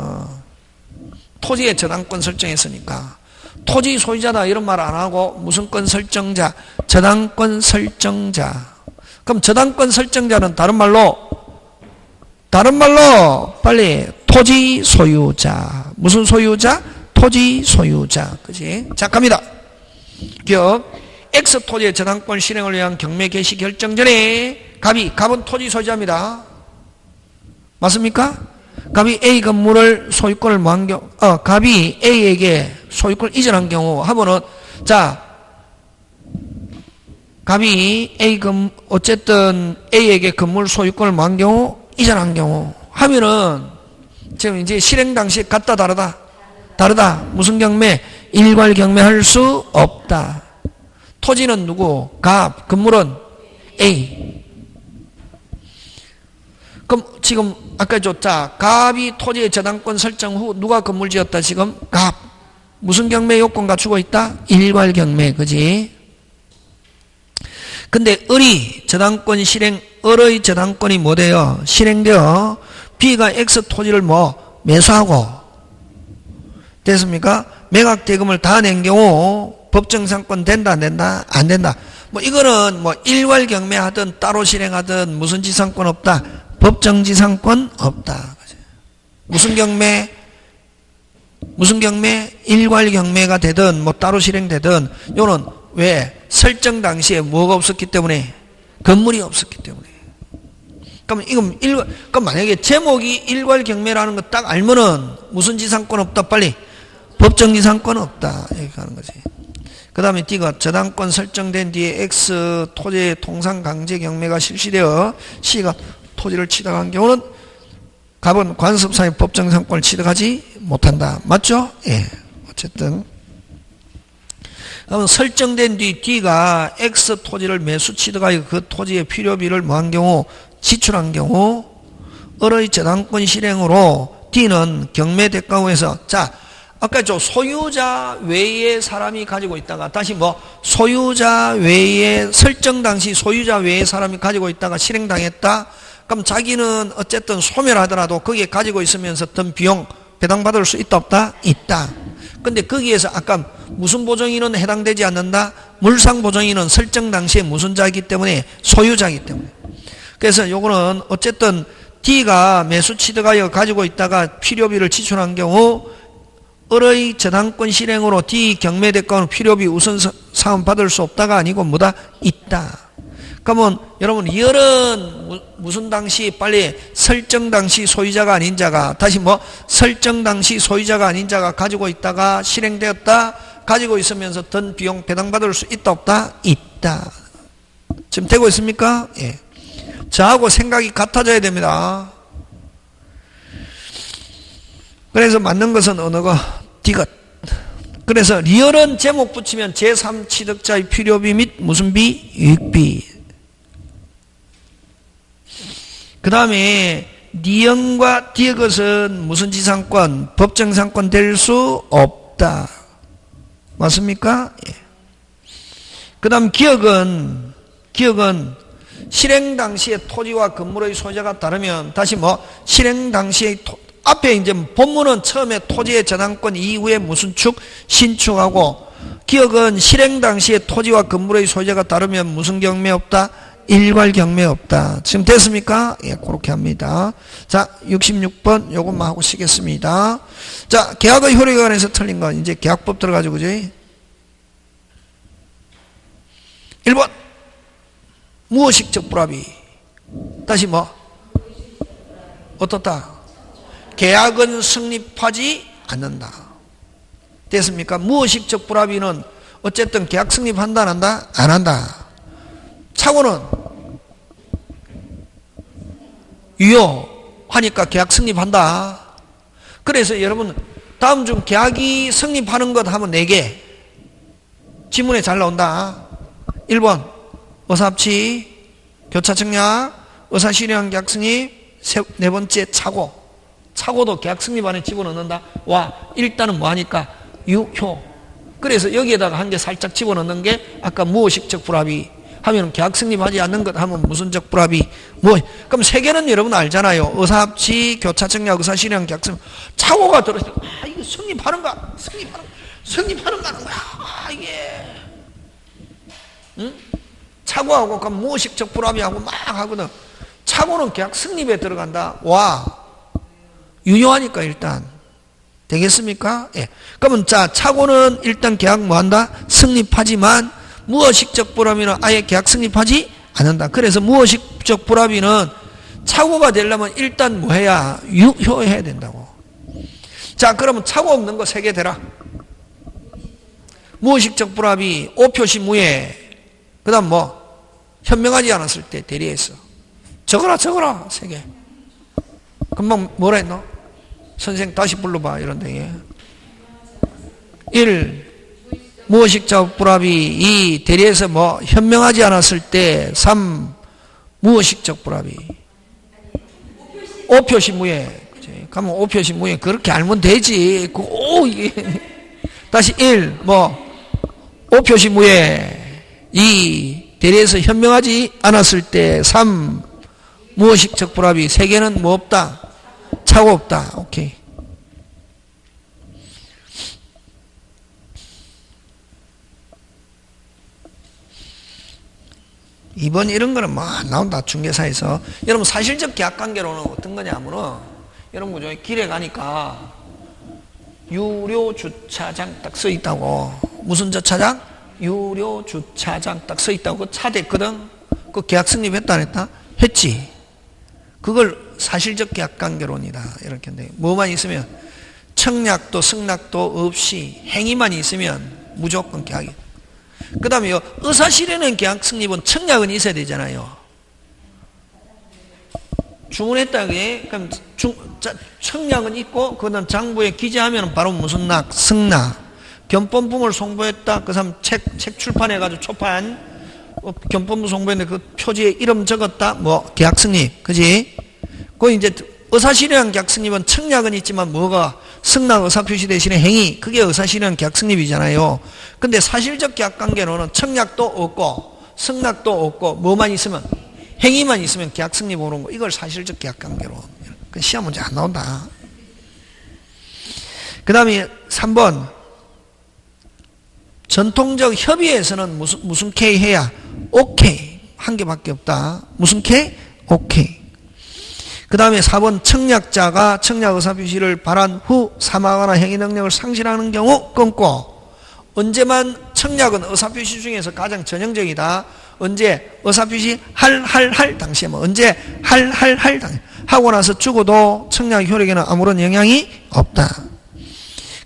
토지에 저당권 설정했으니까 토지 소유자다 이런 말 안 하고 무슨 권 설정자? 저당권 설정자. 그럼 저당권 설정자는 다른 말로 빨리 토지 소유자. 무슨 소유자? 토지 소유자. 그지? 자, 갑니다. X 토지의 저당권 실행을 위한 경매 개시 결정 전에 갑은 토지 소유자입니다. 맞습니까? 갑이 A 건물을 소유권을 뭐한 경우, 갑이 A에게 소유권을 이전한 경우 하면은, 자, 갑이 어쨌든 A에게 건물 소유권을 뭐한 경우, 이전한 경우 하면은, 지금 이제 실행 당시 같다, 다르다? 무슨 경매? 일괄경매할 수 없다. 토지는 누구? 갑. 건물은 A. 그럼 지금 아까 줬자 갑이 토지의 저당권 설정 후 누가 건물 지었다? 지금 갑. 무슨 경매 요건 갖추고 있다? 일괄경매. 그지? 근데 을이 저당권 실행, 을의 저당권이 뭐 돼요? 실행되어 B가 X 토지를 뭐 매수하고 됐습니까? 매각 대금을 다 낸 경우 법정상권 된다 안 된다? 안 된다. 뭐 이거는 뭐 일괄경매하든 따로 실행하든 무슨 지상권 없다? 법정지상권 없다. 무슨 경매? 무슨 경매? 일괄경매가 되든 뭐 따로 실행되든 요는 왜? 설정 당시에 뭐가 없었기 때문에? 건물이 없었기 때문에. 그럼 그럼 만약에 제목이 일괄경매라는 거 딱 알면은 무슨 지상권 없다? 빨리 법정지상권 없다 이렇게 하는 거지. 그 다음에 D가 저당권 설정된 뒤에 X 토지의 통상강제경매가 실시되어 C가 토지를 취득한 경우는 갑은 관습상의 법정상권을 취득하지 못한다. 맞죠? 예. 어쨌든 그러면 설정된 뒤 D가 X 토지를 매수 취득하여 그 토지의 필요비를 뭐한 경우 지출한 경우 을의 저당권 실행으로 D는 경매 대가후에서 자 아까 저 소유자 외의 사람이 가지고 있다가 다시 뭐 소유자 외의 설정 당시 소유자 외의 사람이 가지고 있다가 실행당했다. 그럼 자기는 어쨌든 소멸하더라도 거기에 가지고 있으면서 든 비용 배당받을 수 있다 없다? 있다. 근데 거기에서 아까 무슨 보정인은 해당되지 않는다? 물상 보정인은 설정 당시에 무슨 자이기 때문에 소유자이기 때문에. 그래서 요거는 어쨌든 D가 매수 취득하여 가지고 있다가 필요비를 지출한 경우 을의 저당권 실행으로 D 경매 대가는 필요비 우선 사은 받을 수 없다가 아니고 뭐다? 있다. 그러면 여러분 리얼은 무슨 당시 빨리 설정 당시 소유자가 아닌 자가 다시 뭐 설정 당시 소유자가 아닌 자가 가지고 있다가 실행되었다. 가지고 있으면서 든 비용 배당받을 수 있다 없다? 있다. 지금 되고 있습니까? 예. 저하고 생각이 같아져야 됩니다. 그래서 맞는 것은 어느 거? 디귿. 그래서 리얼은 제목 붙이면 제3취득자의 필요비 및 무슨 비? 유익비. 그 다음에 니은과 디귿은 무슨 지상권? 법정상권 될 수 없다. 맞습니까? 예. 그 다음 기억은 실행 당시의 토지와 건물의 소유자가 다르면 다시 뭐 실행 당시의 앞에 이제 본문은 처음에 토지의 저당권 이후에 무슨 축? 신축하고 기억은 실행 당시에 토지와 건물의 소유자가 다르면 무슨 경매 없다? 일괄경매 없다. 지금 됐습니까? 예, 그렇게 합니다. 자, 66번 요것만 하고 쉬겠습니다. 자, 계약의 효력에 관해서 틀린 건 이제 계약법 들어가지고 그지? 1번 무의식적 불합의. 다시 뭐? 어떻다? 계약은 성립하지 않는다. 됐습니까? 무의식적 불합의는 어쨌든 계약 성립한다 안 한다? 안 한다. 착오는 유효하니까 계약 성립한다. 그래서 여러분 다음 중 계약이 성립하는 것 하면 4개 지문에 잘 나온다. 1번 의사합치, 교차청약, 의사실현 계약 성립, 4번째 착오도 계약 성립 안에 집어넣는다. 와, 일단은 뭐하니까 유효. 그래서 여기에다가 한 개 살짝 집어넣는 게 아까 무의식적 불합의 하면 계약 성립하지 않는 것 하면 무슨적 불합의 뭐 그럼 3개는 여러분 알잖아요. 의사합치, 교차청약, 의사실현 계약 성립. 착오가 들어있어. 아 이거 성립하는가? 성립하는가 하는 거야. 아 이게 응? 착오하고 그럼 무의식적 불합의하고 막 하거든. 착오는 계약 성립에 들어간다. 와 유효하니까 일단 되겠습니까? 예. 그러면 자 착오는 일단 계약 뭐한다? 성립하지만 무의식적 불합의는 아예 계약 성립하지 않는다. 그래서 무의식적 불합의는 착오가 되려면 일단 뭐 해야? 유효해야 된다고. 자 그러면 착오 없는 거 3개 대라. 무의식적 불합의 5표시 무예. 그 다음 뭐 현명하지 않았을 때 대리해서 적어라 3개. 금방 뭐라 했노? 선생 다시 불러봐 이런데 1. 무의식적 불합의. 2. 대리에서 뭐 현명하지 않았을 때. 3. 무의식적 불합의. 5표시 무예. 그러면 5표시 무예. 그렇게 알면 되지. 다시 1. 뭐 5표시 무예. 2. 대리에서 현명하지 않았을 때. 3. 무의식적 불합의. 3개는 뭐 없다? 차고 없다. 오케이. 이번 이런 거는 뭐 나온다. 중개사에서. 여러분 사실적 계약관계로는 어떤 거냐면은 여러분 그죠? 길에 가니까 유료 주차장 딱 써 있다고. 무슨 주차장? 유료 주차장 딱 써 있다고. 그 차 됐거든. 그 계약 성립했다 안 했다? 했지. 그걸 사실적 계약관계론이다. 이렇게 돼. 뭐만 있으면 청약도 승낙도 없이 행위만 있으면 무조건 계약이. 그 다음에 의사실현행 계약 성립은 청약은 있어야 되잖아요. 주문했다 그게 그럼 청약은 있고 그다음 장부에 기재하면 바로 무슨 낙 승낙. 견본품을 송부했다. 그 사람 책 출판해가지고 초판 견본품 송부했는데 그 표지에 이름 적었다. 뭐 계약 성립. 그지? 그 이제 의사실현 계약 성립은 청약은 있지만 뭐가 승낙 의사표시 대신에 행위. 그게 의사실현 계약 성립이잖아요. 근데 사실적 계약관계로는 청약도 없고 승낙도 없고 뭐만 있으면 행위만 있으면 계약 성립 오는 거. 이걸 사실적 계약관계로. 시험 문제 안 나온다. 그 다음에 3번 전통적 협의에서는 무슨 K 해야? 오케이. 한 개밖에 없다. 무슨 K? 오케이. 그 다음에 4번 청약자가 청약 의사표시를 발한 후 사망하거나 행위 능력을 상실하는 경우 끊고. 언제만 청약은 의사표시 중에서 가장 전형적이다. 언제 의사표시 할 당시에만. 언제 할 당시 하고 나서 죽어도 청약 효력에는 아무런 영향이 없다.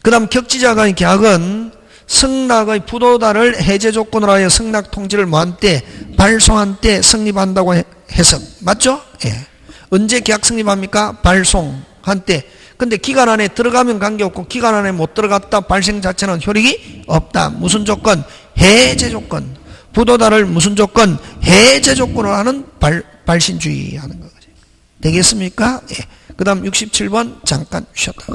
그 다음 격지자간의 계약은 승낙의 부도다를 해제 조건으로 하여 승낙 통지를 뭐한 때 발송한 때 성립한다고 해석. 맞죠? 예. 언제 계약 성립합니까? 발송한 때. 근데 기간 안에 들어가면 관계없고 기간 안에 못 들어갔다 발생 자체는 효력이 없다. 무슨 조건? 해제 조건. 부도다를 무슨 조건? 해제 조건으로 하는 발신주의 하는 거지. 되겠습니까? 예. 그 다음 67번 잠깐 쉬었다.